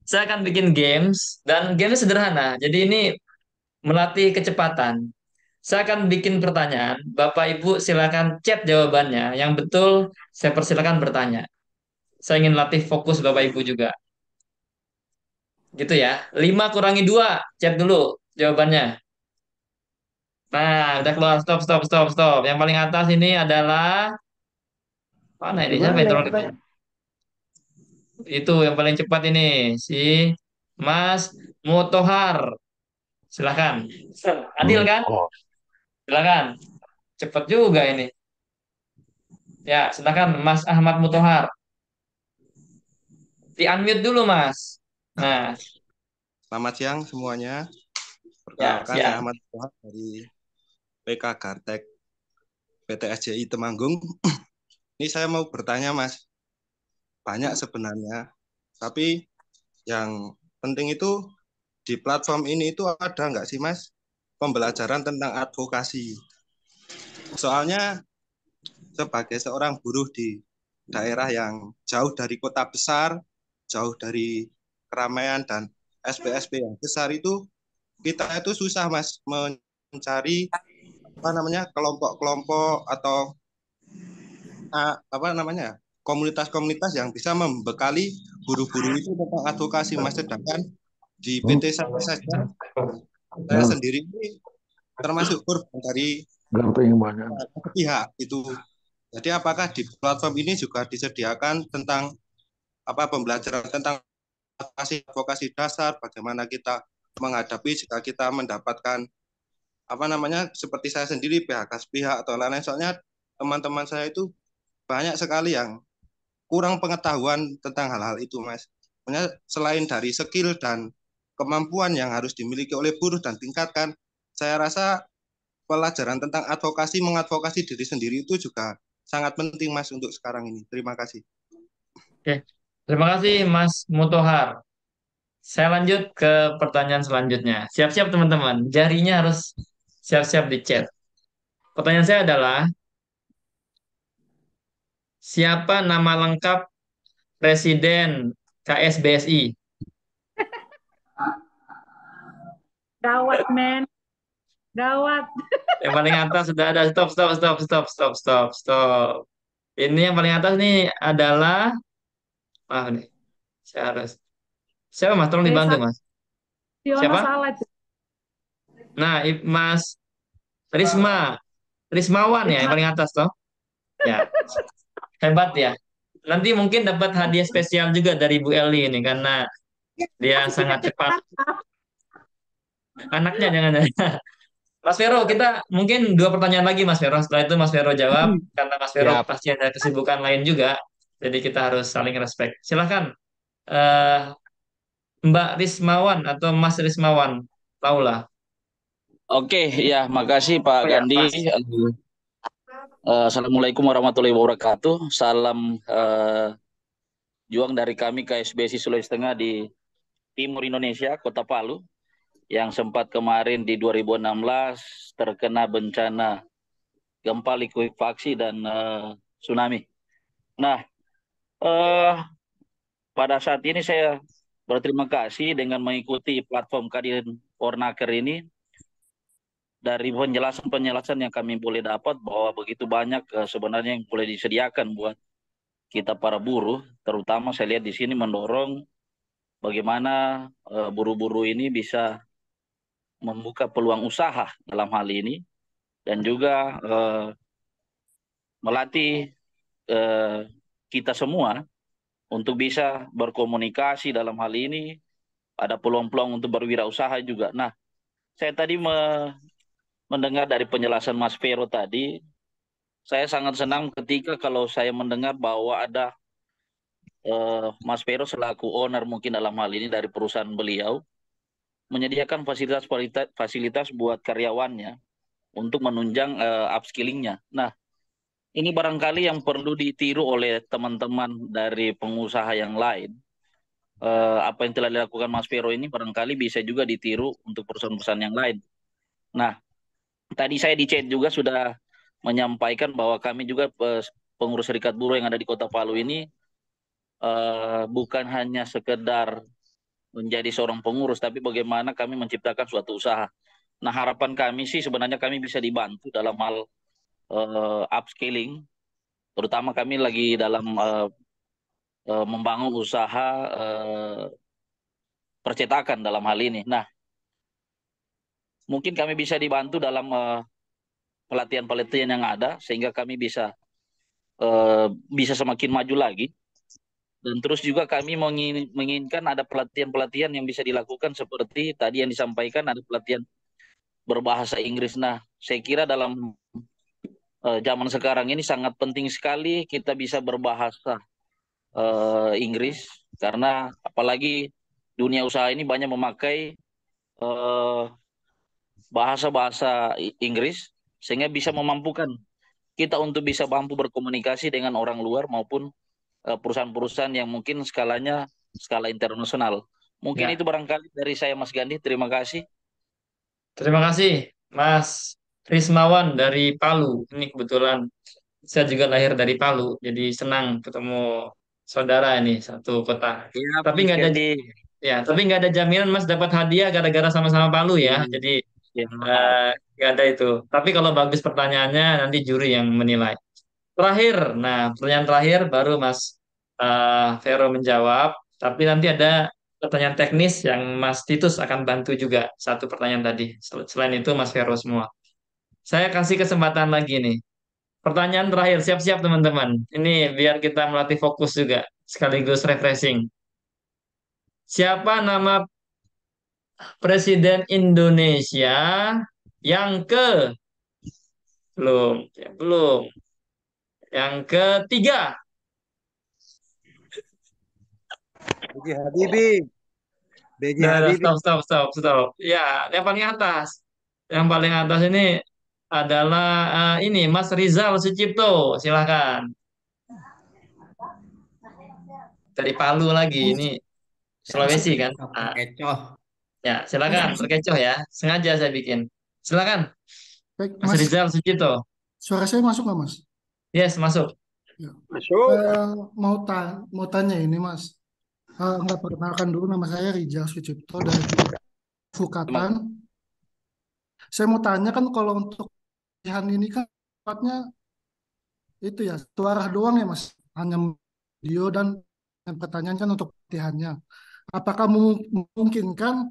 Saya akan bikin games dan gamenya sederhana. Jadi ini melatih kecepatan. Saya akan bikin pertanyaan. Bapak Ibu silakan chat jawabannya. Yang betul saya persilakan bertanya. Saya ingin latih fokus Bapak Ibu juga. Gitu ya. 5 kurangi 2. Chat dulu jawabannya. Nah, udah keluar. Stop, stop, stop, stop. Yang paling atas ini adalah mana ini? Siapa Gimana yang ya turun? pertanyaan? Itu yang paling cepat ini. Si Mas Motohar. Silakan. Adil kan? Silakan. Cepat juga ini. Ya, silakan Mas Ahmad Motohar. Di-unmute dulu, Mas. Nah, Selamat siang semuanya. ya, Perkenalkan saya siap. Ahmad Fuad dari PK Gartek PT SJI Temanggung. Ini saya mau bertanya Mas, banyak sebenarnya, tapi yang penting itu di platform ini itu ada nggak sih Mas pembelajaran tentang advokasi? Soalnya sebagai seorang buruh di daerah yang jauh dari kota besar, jauh dari keramaian dan SP-SP yang besar itu, kita itu susah Mas mencari kelompok-kelompok atau komunitas-komunitas yang bisa membekali buruh-buruh itu tentang advokasi Mas. Sedangkan di PT saya saja, saya sendiri ini termasuk korban dari pihak itu. Jadi apakah di platform ini juga disediakan tentang pembelajaran tentang advokasi dasar, bagaimana kita menghadapi jika kita mendapatkan seperti saya sendiri PHK sepihak atau lain-lain. Soalnya teman-teman saya itu banyak sekali yang kurang pengetahuan tentang hal-hal itu Mas. Sebenarnya selain dari skill dan kemampuan yang harus dimiliki oleh buruh dan tingkatkan, saya rasa pelajaran tentang advokasi, mengadvokasi diri sendiri itu juga sangat penting Mas untuk sekarang ini. Terima kasih. Oke. Terima kasih, Mas Motohar. Saya lanjut ke pertanyaan selanjutnya. Siap-siap, teman-teman. Jarinya harus siap-siap di chat. Pertanyaan saya adalah, siapa nama lengkap Presiden KSBSI? Gawat, men. Gawat. Yang paling atas sudah ada. Stop, stop, stop, stop, stop, stop, stop. Ini yang paling atas nih adalah, maaf nih, saya harus. Siapa Mas? Tolong dibantu Mas. Siono Siapa? salah. Nah, Mas Rismawan ya, yang paling atas toh. Ya, hebat ya. Nanti mungkin dapat hadiah spesial juga dari Bu Eli ini karena dia sangat cepat. Anaknya jangan. Mas Vero, kita mungkin dua pertanyaan lagi Mas Vero. Setelah itu Mas Vero jawab karena Mas Vero Siap. pasti ada kesibukan lain juga. Jadi kita harus saling respect. Silahkan Mbak Rismawan atau Mas Rismawan, Paula. Oke, ya, makasih Pak Oh ya, Gandhi. Mas. Assalamualaikum warahmatullahi wabarakatuh. Salam juang dari kami KSBSI Sulawesi Tengah di Timur Indonesia, Kota Palu, yang sempat kemarin di 2016 terkena bencana gempa, likuifaksi, dan tsunami. Nah, pada saat ini saya berterima kasih dengan mengikuti platform Kadin Fornaker ini. Dari penjelasan-penjelasan yang kami boleh dapat bahwa begitu banyak sebenarnya yang boleh disediakan buat kita para buruh, terutama saya lihat di sini mendorong bagaimana buruh-buruh ini bisa membuka peluang usaha dalam hal ini dan juga melatih kita semua untuk bisa berkomunikasi dalam hal ini, ada peluang-peluang untuk berwirausaha juga. Nah, saya tadi mendengar dari penjelasan Mas Vero tadi, saya sangat senang ketika kalau saya mendengar bahwa ada Mas Vero selaku owner mungkin dalam hal ini dari perusahaan beliau, menyediakan fasilitas buat karyawannya untuk menunjang upskillingnya. Nah, ini barangkali yang perlu ditiru oleh teman-teman dari pengusaha yang lain. Apa yang telah dilakukan Mas Vero ini barangkali bisa juga ditiru untuk perusahaan-perusahaan yang lain. Nah, tadi saya di chat juga sudah menyampaikan bahwa kami juga pengurus serikat buruh yang ada di Kota Palu ini bukan hanya sekedar menjadi seorang pengurus, tapi bagaimana kami menciptakan suatu usaha. Nah, harapan kami sih sebenarnya kami bisa dibantu dalam hal upscaling, terutama kami lagi dalam membangun usaha percetakan dalam hal ini. Nah, mungkin kami bisa dibantu dalam pelatihan-pelatihan yang ada sehingga kami bisa semakin maju lagi. Dan terus juga kami menginginkan ada pelatihan-pelatihan yang bisa dilakukan seperti tadi yang disampaikan, ada pelatihan berbahasa Inggris. Nah, saya kira dalam zaman sekarang ini sangat penting sekali kita bisa berbahasa Inggris, karena apalagi dunia usaha ini banyak memakai bahasa-bahasa Inggris, sehingga bisa memampukan kita untuk bisa mampu berkomunikasi dengan orang luar maupun perusahaan-perusahaan yang mungkin skala internasional. Mungkin Ya, itu barangkali dari saya, Mas Gandhi. Terima kasih. terima kasih Mas Rismawan dari Palu. Ini kebetulan saya juga lahir dari Palu, jadi senang ketemu saudara ini satu kota. Iya, Tapi Mas nggak ada Gandhi. nggak ada jaminan Mas dapat hadiah gara-gara sama-sama Palu ya. Hmm, Jadi ya. nggak ada itu. Tapi kalau bagus pertanyaannya nanti juri yang menilai. Terakhir, nah pertanyaan terakhir baru Mas Vero menjawab. Tapi nanti ada pertanyaan teknis yang Mas Titus akan bantu juga satu pertanyaan tadi. Selain itu Mas Vero semua. Saya kasih kesempatan lagi nih. Pertanyaan terakhir, siap-siap teman-teman. Ini biar kita melatih fokus juga, sekaligus refreshing. Siapa nama Presiden Indonesia yang ke belum, ya, belum, yang ketiga? B.J. Habibie. B.J. Nah, Habibie. stop. Ya, yang paling atas. Yang paling atas ini adalah ini Mas Rizal Sucipto. Silakan. Dari Palu lagi. Ini Saya masih Sulawesi kan? terkecoh. Ya, silakan. Terkecoh ya. Sengaja saya bikin. Silakan. Baik, Mas Mas, Rizal Sucipto. suara saya masuk nggak, Mas? Yes, masuk. Ya. Masuk. Mau tanya ini, Mas. Nggak perkenalkan dulu, nama saya Rijal Sucipto dari Fukatan. Saya mau tanya kan kalau untuk latihan ini kan tempatnya itu ya, satu arah doang ya, Mas. Hanya video dan yang pertanyaan kan untuk latihannya. Apakah memungkinkan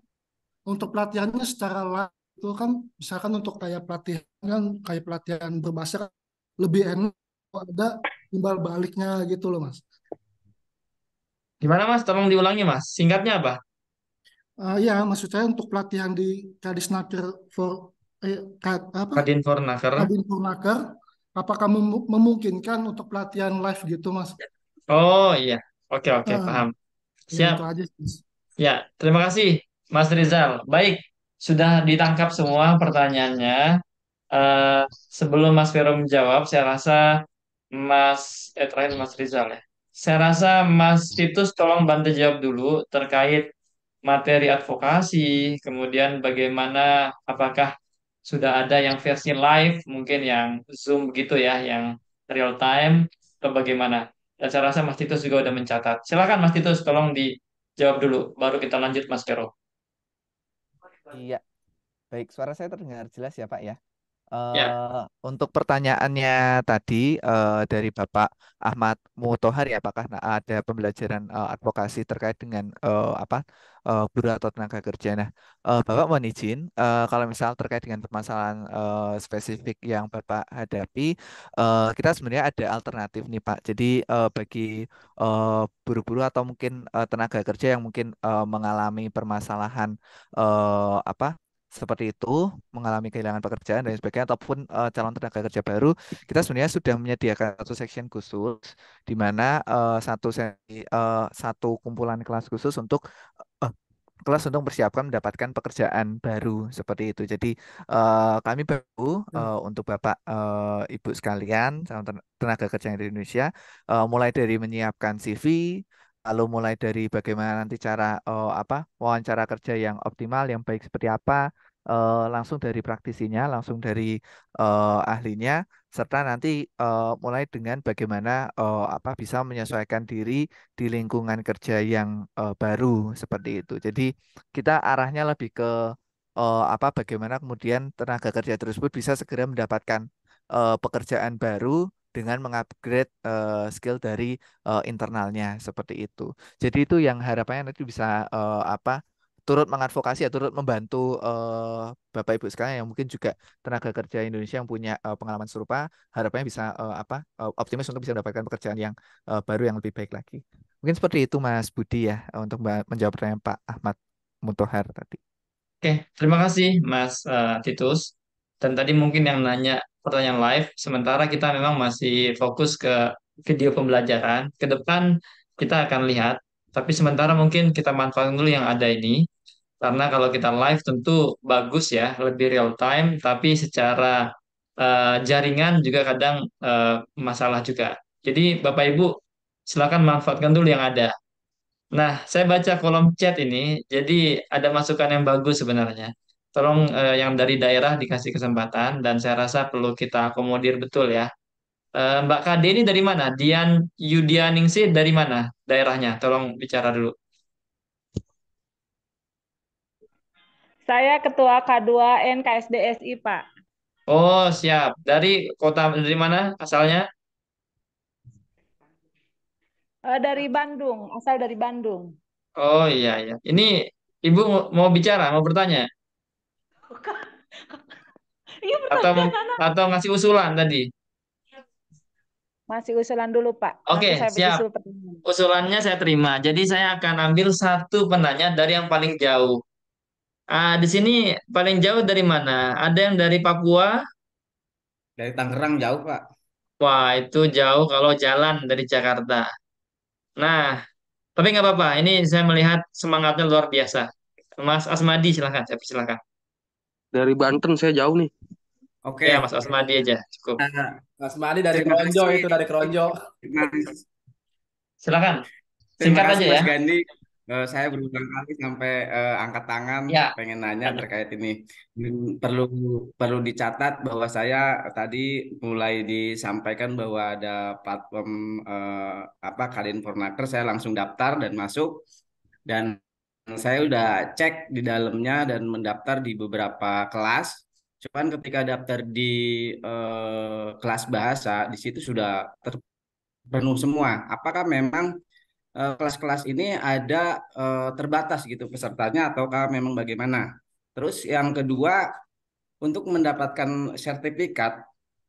untuk pelatihannya secara live itu kan, misalkan untuk kayak pelatihan kan, kayak pelatihan berbahasa kan lebih enak kalau ada timbal baliknya gitu loh, Mas. Gimana Mas? Tolong diulangi Mas. Singkatnya apa? Ya, maksud saya untuk pelatihan di Kadisnaker apa? Kadin Fornaker. Kadin Fornaker, apakah memungkinkan untuk pelatihan live gitu, Mas? Oh iya. Oke, paham. Ya Siap. itu aja, Mas. Ya, terima kasih Mas Rizal. Baik, sudah ditangkap semua pertanyaannya. Sebelum Mas Vero menjawab, saya rasa terakhir Mas Rizal ya. Saya rasa Mas Titus tolong bantu jawab dulu terkait materi advokasi, kemudian bagaimana, apakah sudah ada yang versi live, mungkin yang Zoom gitu ya, yang real time, atau bagaimana. Dan saya rasa Mas Titus juga udah mencatat. Silakan Mas Titus, tolong dijawab dulu, baru kita lanjut Mas Vero. Iya, baik. Suara saya terdengar jelas ya, Pak ya? Ya, Untuk pertanyaannya tadi dari Bapak Ahmad Mutohar ya, apakah ada pembelajaran advokasi terkait dengan buruh atau tenaga kerja? Nah, Bapak mohon izin kalau misal terkait dengan permasalahan spesifik yang Bapak hadapi, kita sebenarnya ada alternatif nih Pak. Jadi bagi buruh-buruh atau mungkin tenaga kerja yang mungkin mengalami permasalahan apa seperti itu, mengalami kehilangan pekerjaan dan sebagainya, ataupun calon tenaga kerja baru, kita sebenarnya sudah menyediakan satu section khusus, di mana satu kumpulan kelas khusus untuk eh, kelas untuk mempersiapkan mendapatkan pekerjaan baru seperti itu. Jadi kami baru untuk Bapak Ibu sekalian, calon tenaga kerja yang di Indonesia, mulai dari menyiapkan CV, lalu mulai dari bagaimana nanti cara wawancara kerja yang optimal, yang baik seperti apa, langsung dari praktisinya, langsung dari ahlinya, serta nanti mulai dengan bagaimana bisa menyesuaikan diri di lingkungan kerja yang baru seperti itu. Jadi kita arahnya lebih ke bagaimana kemudian tenaga kerja tersebut bisa segera mendapatkan pekerjaan baru dengan mengupgrade skill dari internalnya seperti itu. Jadi itu yang harapannya nanti bisa turut mengadvokasi ya, turut membantu Bapak Ibu sekalian yang mungkin juga tenaga kerja Indonesia yang punya pengalaman serupa, harapannya bisa optimis untuk bisa mendapatkan pekerjaan yang baru yang lebih baik lagi. Mungkin seperti itu Mas Budi ya untuk menjawab pertanyaan Pak Ahmad Mutohar tadi. oke. Terima kasih Mas Titus. Dan tadi mungkin yang nanya pertanyaan live, sementara kita memang masih fokus ke video pembelajaran. Ke depan kita akan lihat, tapi sementara mungkin kita manfaatkan dulu yang ada ini. Karena kalau kita live tentu bagus ya, lebih real time, tapi secara jaringan juga kadang masalah juga. Jadi Bapak Ibu silakan manfaatkan dulu yang ada. Nah, saya baca kolom chat ini, jadi ada masukan yang bagus sebenarnya. Tolong yang dari daerah dikasih kesempatan dan saya rasa perlu kita akomodir betul ya. Mbak Kade ini dari mana? Dian Yudianingsih dari mana daerahnya? Tolong bicara dulu. Saya Ketua K2N KSDSI, Pak. Oh, siap. Dari mana asalnya? Dari Bandung, asal dari Bandung. Oh iya iya. Ini Ibu mau bicara, mau bertanya Iya atau pertanyaan anak. atau ngasih usulan tadi? Masih usulan dulu, Pak. Oke, Nanti saya siap. susul pertanyaan. Usulannya saya terima. Jadi saya akan ambil satu penanya dari yang paling jauh. Di sini paling jauh dari mana? Ada yang dari Papua? Dari Tangerang jauh, Pak. Wah, itu jauh kalau jalan dari Jakarta. Nah, tapi nggak apa-apa. Ini saya melihat semangatnya luar biasa. Mas Asmadi, silahkan. Saya silakan. Dari Banten saya jauh nih. Oke. Ya, Mas Asmadi aja. Cukup. Mas Madi dari Terima Kronjo kasih. itu dari Kronjo. Silakan. Terima Singkat kasih aja Mas ya. Gandhi. Saya berulang kali sampai angkat tangan Ya. pengen nanya terkait ini. Perlu perlu dicatat bahwa saya tadi mulai disampaikan bahwa ada platform Kadin Fornaker, saya langsung daftar dan masuk, dan saya udah cek di dalamnya dan mendaftar di beberapa kelas. Cuman ketika daftar di kelas bahasa di situ sudah terpenuh semua. Apakah memang kelas-kelas ini ada terbatas gitu pesertanya ataukah memang bagaimana? Terus yang kedua, untuk mendapatkan sertifikat,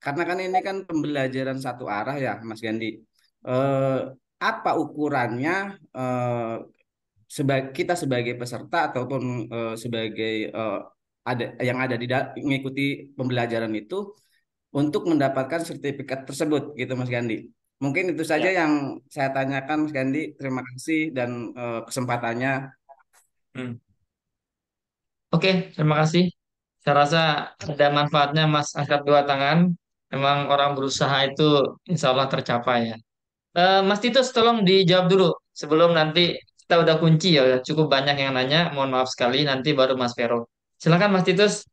karena kan ini kan pembelajaran satu arah ya, Mas Gandhi. Eh, apa ukurannya kita sebagai peserta ataupun sebagai yang ada mengikuti pembelajaran itu untuk mendapatkan sertifikat tersebut gitu, Mas Gandhi. Mungkin itu saja Ya. yang saya tanyakan, Mas Gandhi. Terima kasih dan kesempatannya. Oke, terima kasih. Saya rasa ada manfaatnya Mas angkat dua tangan. Memang orang berusaha itu insya Allah tercapai ya. Mas Titus tolong dijawab dulu sebelum nanti kita udah kunci ya. Udah cukup banyak yang nanya. Mohon maaf sekali. Nanti baru Mas Vero. Silakan Mas Titus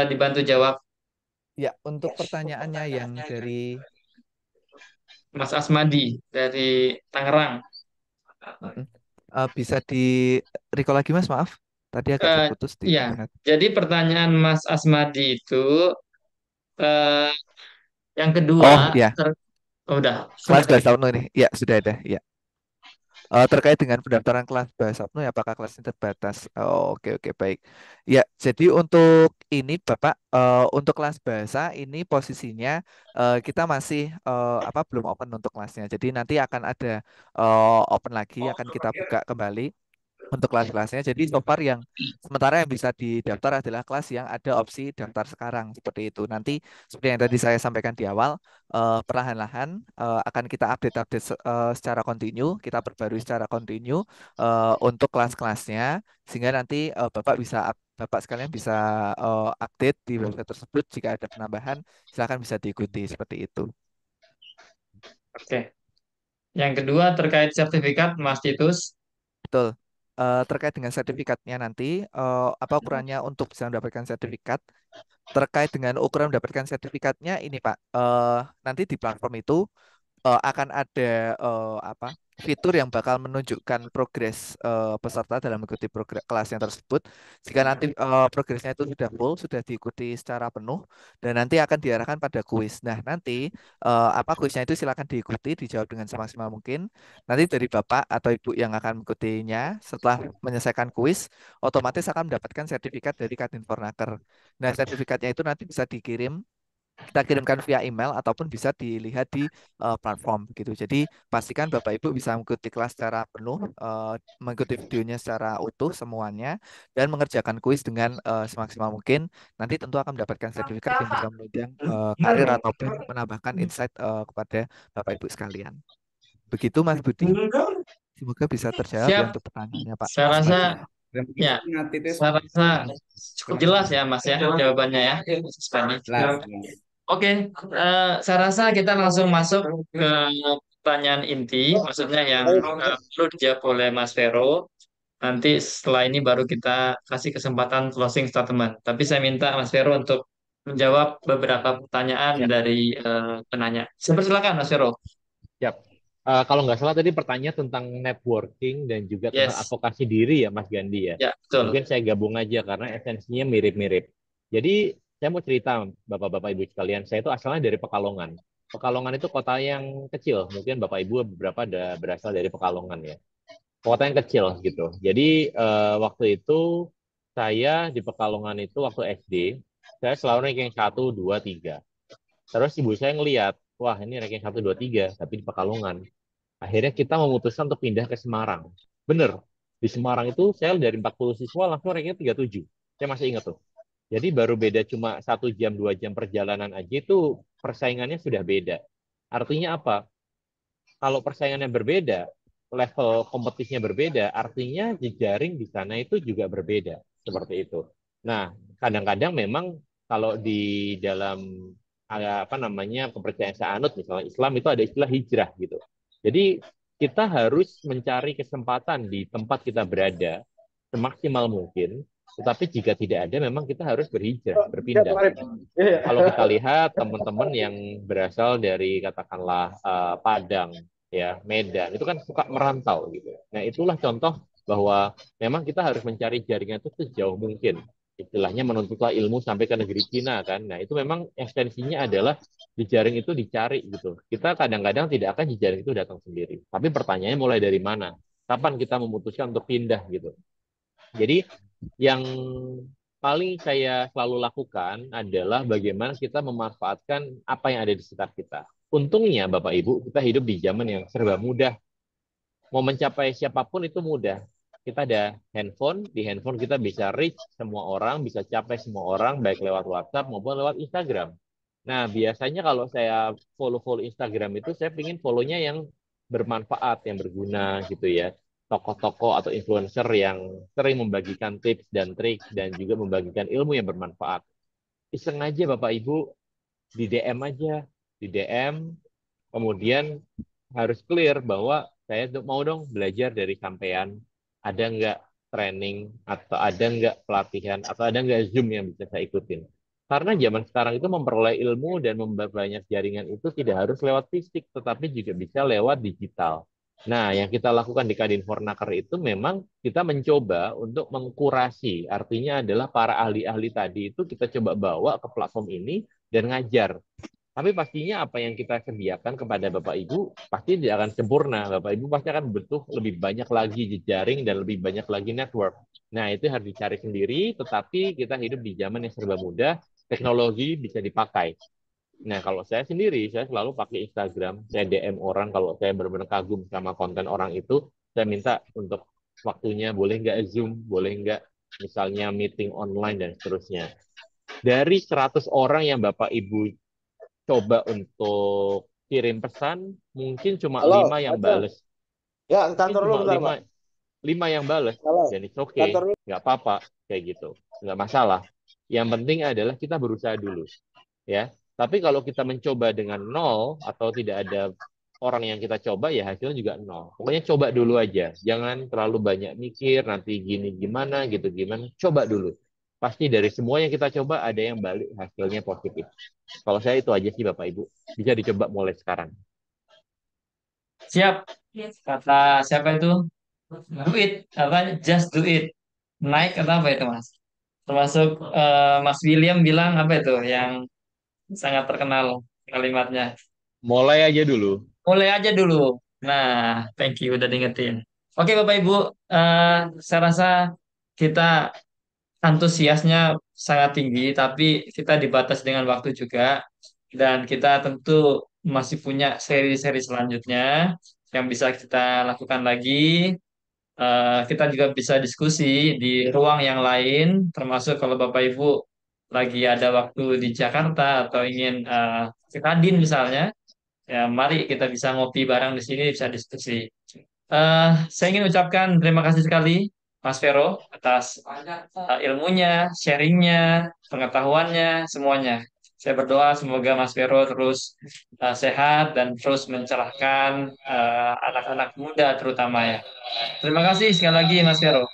dibantu jawab. Ya, untuk pertanyaannya yang dari Mas Asmadi dari Tangerang. Mm-mm. Bisa di recall lagi Mas, maaf. Tadi agak Eh, terputus di ya, tengah. jadi pertanyaan Mas Asmadi itu eh, yang Oh kedua, ya, oh, udah kelas sampai tadi. bahasa UNU ini. Ya, sudah ada. Ya. Terkait dengan pendaftaran kelas bahasa UNU, apakah kelasnya terbatas? Oh, oke oke baik. Ya, jadi untuk ini Bapak, untuk kelas bahasa ini posisinya kita masih belum open untuk kelasnya. Jadi nanti akan ada open lagi, akan kita buka kembali untuk kelas-kelasnya. Jadi so far yang sementara yang bisa didaftar adalah kelas yang ada opsi daftar sekarang seperti itu. Nanti seperti yang tadi saya sampaikan di awal, perlahan-lahan akan kita update-update secara kontinu, kita perbarui secara kontinu untuk kelas-kelasnya sehingga nanti Bapak sekalian bisa update di website tersebut jika ada penambahan, silakan bisa diikuti seperti itu. Oke. Yang kedua terkait sertifikat Mas Titus. Betul. Terkait dengan sertifikatnya nanti, apa ukurannya untuk bisa mendapatkan sertifikat? Terkait dengan ukuran mendapatkan sertifikatnya ini Pak, nanti di platform itu akan ada fitur yang bakal menunjukkan progres peserta dalam mengikuti kelasnya tersebut. Jika nanti progresnya itu sudah full, sudah diikuti secara penuh, dan nanti akan diarahkan pada kuis. Nah, nanti kuisnya itu silakan diikuti, dijawab dengan semaksimal mungkin. Nanti dari Bapak atau Ibu yang akan mengikutinya setelah menyelesaikan kuis, otomatis akan mendapatkan sertifikat dari Kadin Fornaker. Nah, sertifikatnya itu nanti bisa dikirim, kita kirimkan via email ataupun bisa dilihat di platform gitu. Jadi pastikan Bapak Ibu bisa mengikuti kelas secara penuh, mengikuti videonya secara utuh semuanya, dan mengerjakan kuis dengan semaksimal mungkin. Nanti tentu akan mendapatkan sertifikat yang bisa menunjang karir ataupun menambahkan insight kepada Bapak Ibu sekalian. Begitu Mas Budi. Semoga bisa terjawab ya Siap. untuk pertanyaannya Pak Saya rasa Asmadi. ya, saya rasa cukup jelas ya Mas ya jawabannya ya, Mas Asmadi. Oke, saya rasa kita langsung masuk ke pertanyaan inti, maksudnya yang perlu dijawab oleh Mas Vero. Nanti setelah ini baru kita kasih kesempatan closing statement. Tapi saya minta Mas Vero untuk menjawab beberapa pertanyaan dari penanya. Silakan Mas Vero. Siap. Kalau nggak salah tadi pertanyaan tentang networking dan juga tentang Yes. advokasi diri ya Mas Gandhi ya. Ya, betul. Mungkin saya gabung aja karena esensinya mirip-mirip. Jadi saya mau cerita Bapak-Bapak Ibu sekalian, saya itu asalnya dari Pekalongan. Pekalongan itu kota yang kecil, mungkin Bapak Ibu beberapa ada berasal dari Pekalongan ya. Kota yang kecil gitu. Jadi waktu itu saya di Pekalongan itu waktu SD, saya selalu ranking 1, 2, 3. Terus ibu saya ngelihat, wah ini ranking 1, 2, 3, tapi di Pekalongan. Akhirnya kita memutuskan untuk pindah ke Semarang. Bener, di Semarang itu saya dari 40 siswa langsung rankingnya 37. Saya masih ingat tuh. Jadi baru beda cuma 1 jam, 2 jam perjalanan aja itu persaingannya sudah beda. Artinya apa? Kalau persaingannya berbeda, level kompetisinya berbeda, artinya jejaring di sana itu juga berbeda. Seperti itu. Nah, kadang-kadang memang kalau di dalam kepercayaan saya anut, misalnya Islam itu ada istilah hijrah gitu. Jadi kita harus mencari kesempatan di tempat kita berada semaksimal mungkin. Tetapi jika tidak ada, memang kita harus berhijrah, berpindah. Kalau kita lihat teman-teman yang berasal dari katakanlah Padang, ya Medan, itu kan suka merantau gitu. Nah itulah contoh bahwa memang kita harus mencari jaringan itu sejauh mungkin. Istilahnya menuntutlah ilmu sampai ke negeri Cina kan. Nah itu memang esensinya adalah jejaring itu dicari gitu. Kita kadang-kadang tidak akan jejaring itu datang sendiri. Tapi pertanyaannya mulai dari mana? Kapan kita memutuskan untuk pindah gitu? Jadi yang paling saya selalu lakukan adalah bagaimana kita memanfaatkan apa yang ada di sekitar kita. Untungnya Bapak Ibu, kita hidup di zaman yang serba mudah. Mau mencapai siapapun itu mudah. Kita ada handphone, di handphone kita bisa reach semua orang, bisa capai semua orang, baik lewat WhatsApp maupun lewat Instagram. Nah, biasanya kalau saya follow-follow Instagram itu, saya ingin follow-nya yang bermanfaat, yang berguna gitu ya. Tokoh-tokoh atau influencer yang sering membagikan tips dan trik dan juga membagikan ilmu yang bermanfaat. Iseng aja Bapak Ibu, di DM aja, di DM, kemudian harus clear bahwa saya mau dong belajar dari sampean, ada nggak training, atau ada nggak pelatihan, atau ada nggak Zoom yang bisa saya ikutin. Karena zaman sekarang itu memperoleh ilmu dan memperbanyak jaringan itu tidak harus lewat fisik, tetapi juga bisa lewat digital. Nah, yang kita lakukan di Kadin Fornaker itu memang kita mencoba untuk mengkurasi, artinya adalah para ahli-ahli tadi itu kita coba bawa ke platform ini dan ngajar. Tapi pastinya apa yang kita sediakan kepada Bapak Ibu pasti tidak akan sempurna. Bapak Ibu pasti akan butuh lebih banyak lagi jejaring dan lebih banyak lagi network. Nah, itu harus dicari sendiri, tetapi kita hidup di zaman yang serba mudah, teknologi bisa dipakai. Nah, kalau saya sendiri, saya selalu pakai Instagram, saya DM orang kalau saya benar-benar kagum sama konten orang itu, saya minta untuk waktunya, boleh nggak Zoom, boleh nggak misalnya meeting online dan seterusnya. Dari 100 orang yang Bapak Ibu coba untuk kirim pesan, mungkin cuma Halo, 5 yang Aceh. bales. Ya, Mungkin kantor lu cuma bentar, Pak. 5 yang bales. Halo, Dan it's okay, kantor lu. nggak apa-apa, kayak gitu. Nggak masalah. Yang penting adalah kita berusaha dulu. Ya. Tapi kalau kita mencoba dengan nol atau tidak ada orang yang kita coba, ya hasilnya juga nol. Pokoknya coba dulu aja. Jangan terlalu banyak mikir, nanti gini gimana, gitu gimana. Coba dulu. Pasti dari semua yang kita coba, ada yang balik hasilnya positif. Kalau saya itu aja sih Bapak Ibu. Bisa dicoba mulai sekarang. Siap. Kata siapa itu? Do it. Apa? Just do it. Naik atau apa itu, Mas? Termasuk Mas William bilang apa itu yang sangat terkenal kalimatnya. Mulai aja dulu. Mulai aja dulu. Nah, thank you udah diingetin. Oke, Bapak Ibu, eh, saya rasa kita antusiasnya sangat tinggi, tapi kita dibatas dengan waktu juga, dan kita tentu masih punya seri-seri selanjutnya yang bisa kita lakukan lagi. Kita juga bisa diskusi di ruang yang lain, termasuk kalau Bapak Ibu lagi ada waktu di Jakarta atau ingin ke Kadin misalnya, ya mari kita bisa ngopi bareng di sini, bisa diskusi. Saya ingin ucapkan terima kasih sekali Mas Vero atas ilmunya, sharingnya, pengetahuannya, semuanya. Saya berdoa semoga Mas Vero terus sehat dan terus mencerahkan anak-anak muda terutama ya. Terima kasih sekali lagi Mas Vero.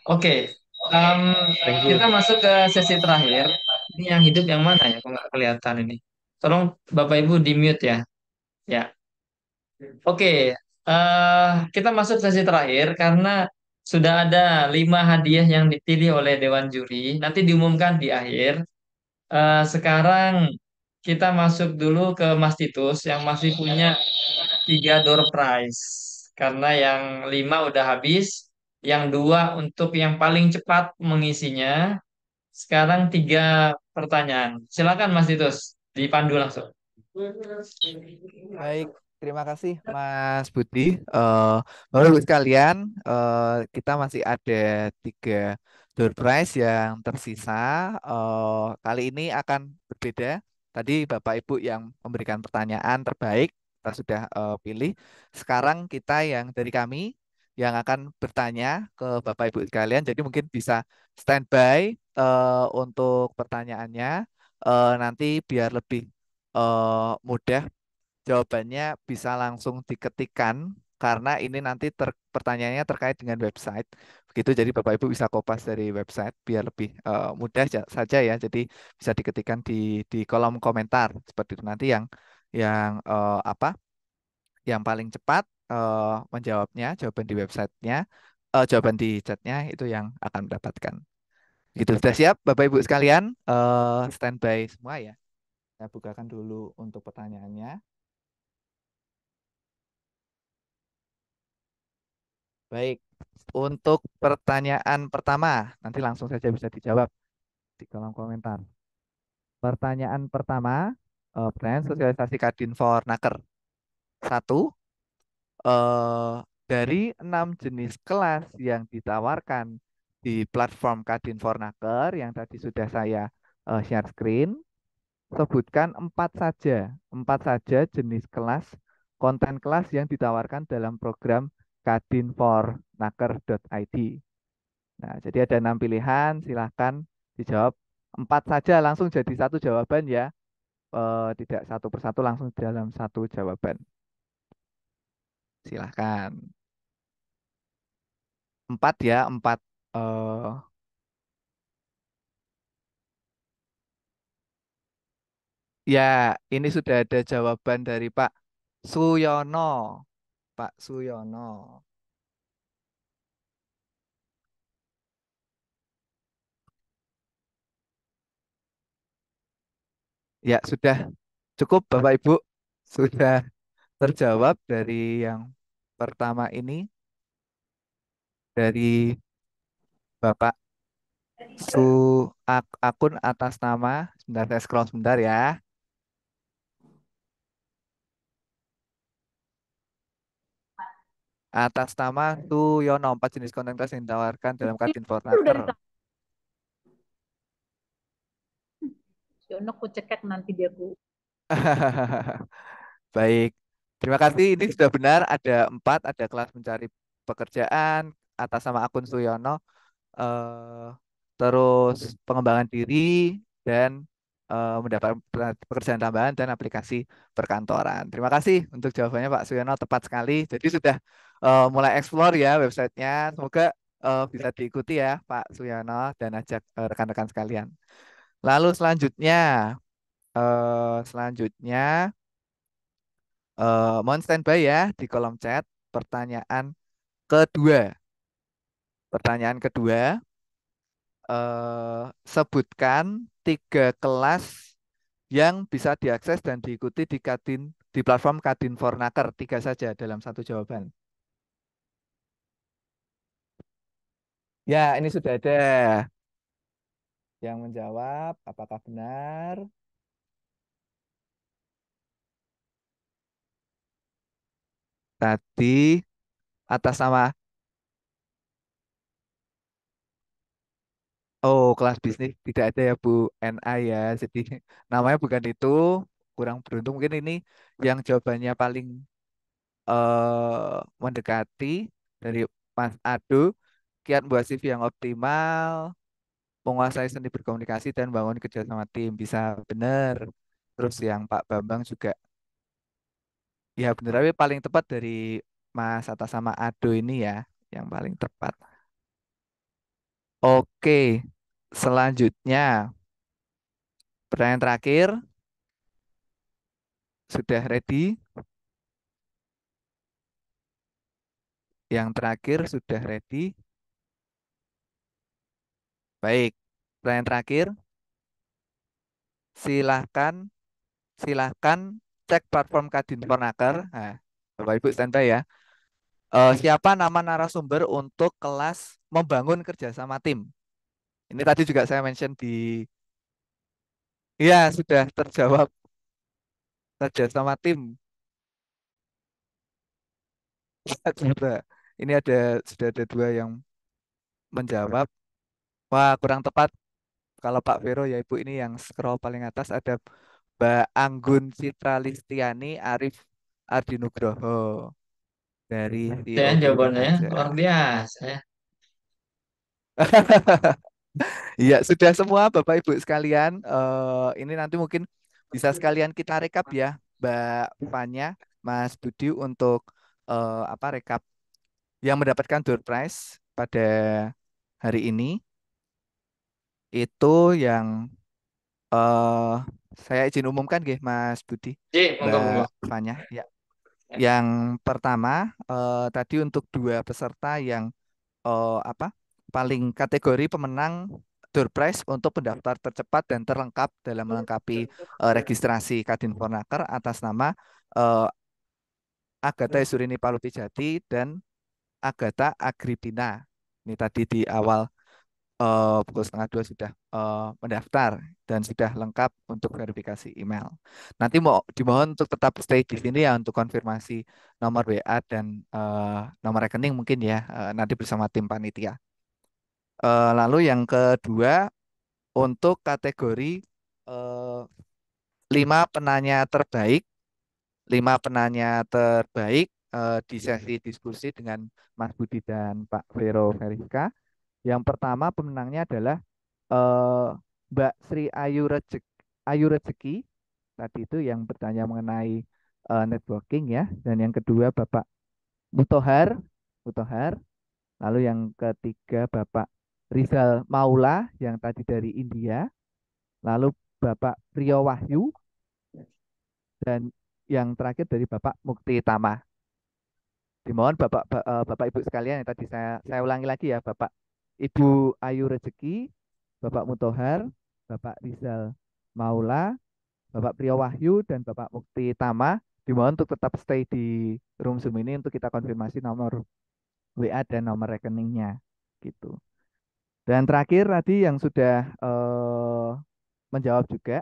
Oke, em, Thank kita you. masuk ke sesi terakhir. Ini yang hidup yang mana ya? Kok nggak kelihatan ini? Tolong Bapak Ibu di mute ya. Ya. Oke, kita masuk sesi terakhir karena sudah ada 5 hadiah yang dipilih oleh Dewan Juri. Nanti diumumkan di akhir. Sekarang kita masuk dulu ke Mas Titus yang masih punya 3 door prize. Karena yang 5 udah habis, yang 2 untuk yang paling cepat mengisinya. Sekarang 3 pertanyaan. Silakan Mas Titus, dipandu langsung. Baik, terima kasih Mas Budi. Eh Bapak Ibu sekalian, kita masih ada 3 door prize yang tersisa. Kali ini akan berbeda. Tadi Bapak Ibu yang memberikan pertanyaan terbaik, kita sudah pilih. Sekarang kita yang dari kami yang akan bertanya ke Bapak Ibu sekalian. Jadi mungkin bisa standby untuk pertanyaannya. Nanti biar lebih mudah jawabannya bisa langsung diketikkan karena ini nanti pertanyaannya terkait dengan website. Begitu jadi Bapak Ibu bisa kopas dari website biar lebih mudah saja ya. Jadi bisa diketikkan di kolom komentar seperti itu nanti yang apa? Yang paling cepat menjawabnya jawaban di websitenya, jawaban di chatnya itu yang akan mendapatkan. Gitu sudah siap Bapak Ibu sekalian, standby semua ya. Saya bukakan dulu untuk pertanyaannya. Baik, untuk pertanyaan pertama, nanti langsung saja bisa dijawab di kolom komentar. Pertanyaan pertama, pertanyaan sosialisasi Kadinfor Naker. 1, eh, dari 6 jenis kelas yang ditawarkan di platform Kadinfor Naker yang tadi sudah saya share screen, sebutkan 4 saja jenis kelas, konten kelas yang ditawarkan dalam program kadinfornaker.id. Nah, jadi ada 6 pilihan, silahkan dijawab 4 saja langsung jadi satu jawaban ya, tidak satu persatu langsung dalam satu jawaban. Silahkan. 4 ya, 4 eh, Ya, ini sudah ada jawaban dari Pak Suyono. Pak Suyono. Ya, sudah cukup Bapak Ibu. Sudah terjawab dari yang pertama ini dari Bapak akun atas nama, sebentar saya scroll sebentar ya. Atas nama Suyono, 4 jenis konten kelas yang ditawarkan dalam Kadin Fornaker. Yono ku cekek nanti dia ku. Baik, terima kasih. Ini sudah benar. Ada 4, ada kelas mencari pekerjaan atas nama akun Suyono, terus pengembangan diri dan mendapat pekerjaan tambahan dan aplikasi perkantoran. Terima kasih untuk jawabannya Pak Suyono, tepat sekali. Jadi sudah mulai explore ya websitenya. Semoga bisa diikuti ya Pak Suyono dan ajak rekan-rekan sekalian. Lalu selanjutnya mohon standby ya di kolom chat. Pertanyaan kedua. Pertanyaan kedua, sebutkan 3 kelas yang bisa diakses dan diikuti di platform Kadin Fornaker. 3 saja dalam satu jawaban. Ya, ini sudah ada yang menjawab. Apakah benar? Tadi atas nama kelas bisnis tidak ada ya Bu NA ya. Jadi namanya bukan itu. Kurang beruntung mungkin ini yang jawabannya paling mendekati dari Mas Ado. Kiat membuat CV yang optimal, menguasai seni berkomunikasi dan bangun kerjasama tim. Bisa benar. Terus yang Pak Bambang juga ya benar, tapi paling tepat dari Mas atas sama Ado ini ya yang paling tepat. Oke, selanjutnya pertanyaan terakhir sudah ready. Yang terakhir sudah ready. Baik, pertanyaan terakhir. Silahkan, silahkan cek platform Kadin Fornaker. Nah, Bapak Ibu standby ya. Siapa nama narasumber untuk kelas membangun kerjasama tim? Ini tadi juga saya mention di, iya sudah terjawab, kerjasama tim. Coba. Ini sudah ada 2 yang menjawab. Wah, kurang tepat. Kalau Pak Vero ya Ibu, ini yang scroll paling atas ada Mbak Anggun Citra Listiani Arif Ardinugroho dari Ya, CEO Guru jawabannya Remaja. luar biasa ya. Iya, sudah semua Bapak Ibu sekalian. Ini nanti mungkin bisa sekalian kita rekap ya, Mbak Fanya, Mas Budi, untuk rekap yang mendapatkan door prize pada hari ini. Itu yang saya izin umumkan nggih, Mas Budi, Mbak Monggo. Fanya. Ya. Yang pertama tadi untuk 2 peserta yang paling kategori pemenang door prize untuk pendaftar tercepat dan terlengkap dalam melengkapi registrasi Kadin Fornaker atas nama eh, Agatha Isurini Palupijati dan Agatha Agripina. Ini tadi di awal pukul 1:30 sudah mendaftar dan sudah lengkap untuk verifikasi email. Nanti dimohon untuk tetap stay di sini ya untuk konfirmasi nomor WA dan nomor rekening mungkin ya nanti bersama tim panitia. Lalu yang kedua untuk kategori 5 penanya terbaik, 5 penanya terbaik di sesi diskusi dengan Mas Budi dan Pak Vero Verika. Yang pertama pemenangnya adalah Mbak Sri Ayu Rezeki. Tadi itu yang bertanya mengenai networking ya. Dan yang kedua Bapak Mutohar. Lalu yang ketiga Bapak Rizal Maula yang tadi dari India. Lalu Bapak Priyo Wahyu Dan yang terakhir dari Bapak Mukti Tama. Dimohon Bapak Ibu sekalian yang tadi saya ulangi lagi ya, Bapak Ibu Ayu Rezeki, Bapak Mutohar, Bapak Rizal Maula, Bapak Priyo Wahyu, dan Bapak Mukti Tama dimohon untuk tetap stay di room Zoom ini untuk kita konfirmasi nomor WA dan nomor rekeningnya gitu. Dan terakhir tadi yang sudah menjawab juga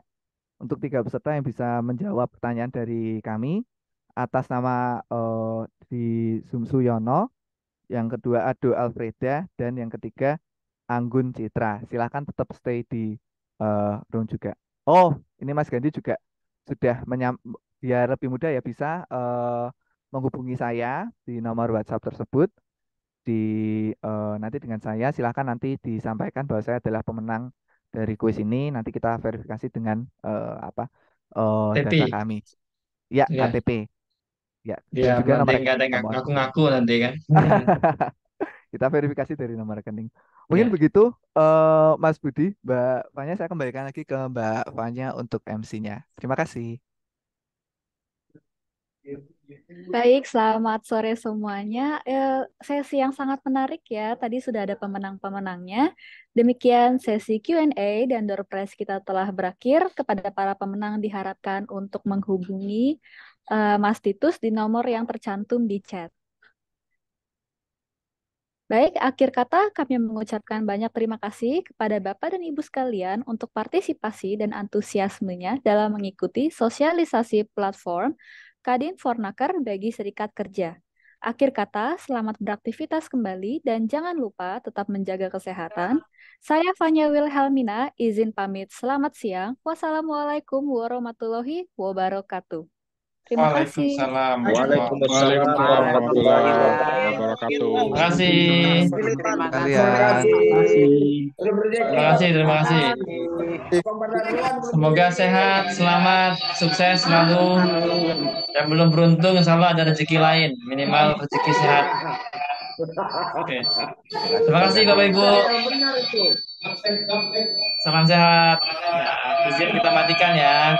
untuk 3 peserta yang bisa menjawab pertanyaan dari kami atas nama di Zoom Suyono, yang kedua Ado Alfreda, dan yang ketiga Anggun Citra. Silahkan tetap stay di room juga. Oh, ini Mas Gandhi juga sudah biar lebih mudah ya bisa menghubungi saya di nomor WhatsApp tersebut nanti dengan saya. Silahkan nanti disampaikan bahwa saya adalah pemenang dari kuis ini. Nanti kita verifikasi dengan TP. data kami. Ya, Ya. KTP. Ya, Ya, dan juga nomor nanti nggak ada rekening. ngaku-ngaku nanti kan. Kita verifikasi dari nomor rekening. Mungkin Ya. begitu, Mas Budi, Mbak Fanya. Saya kembalikan lagi ke Mbak Fanya untuk MC-nya. Terima kasih. Baik, selamat sore semuanya. Sesi yang sangat menarik ya. Tadi sudah ada pemenang-pemenangnya. Demikian sesi Q&A dan door prize kita telah berakhir. Kepada para pemenang diharapkan untuk menghubungi Mas Titus di nomor yang tercantum di chat. Baik, akhir kata kami mengucapkan banyak terima kasih kepada Bapak dan Ibu sekalian untuk partisipasi dan antusiasmenya dalam mengikuti sosialisasi platform Kadin Fornaker bagi Serikat Kerja. Akhir kata, selamat beraktivitas kembali dan jangan lupa tetap menjaga kesehatan. Saya Fanya Wilhelmina, izin pamit. Selamat siang. Wassalamualaikum warahmatullahi wabarakatuh. Terima kasih. Waalaikumsalam. Waalaikumsalam warahmatullahi wabarakatuh. Terima kasih. Kalian. Terima kasih. Semoga sehat, selamat, sukses selalu. Yang belum beruntung, insya Allah ada rezeki lain, minimal rezeki sehat. Oke. Terima kasih Bapak Ibu. Salam sehat. Ya, izin kita matikan ya.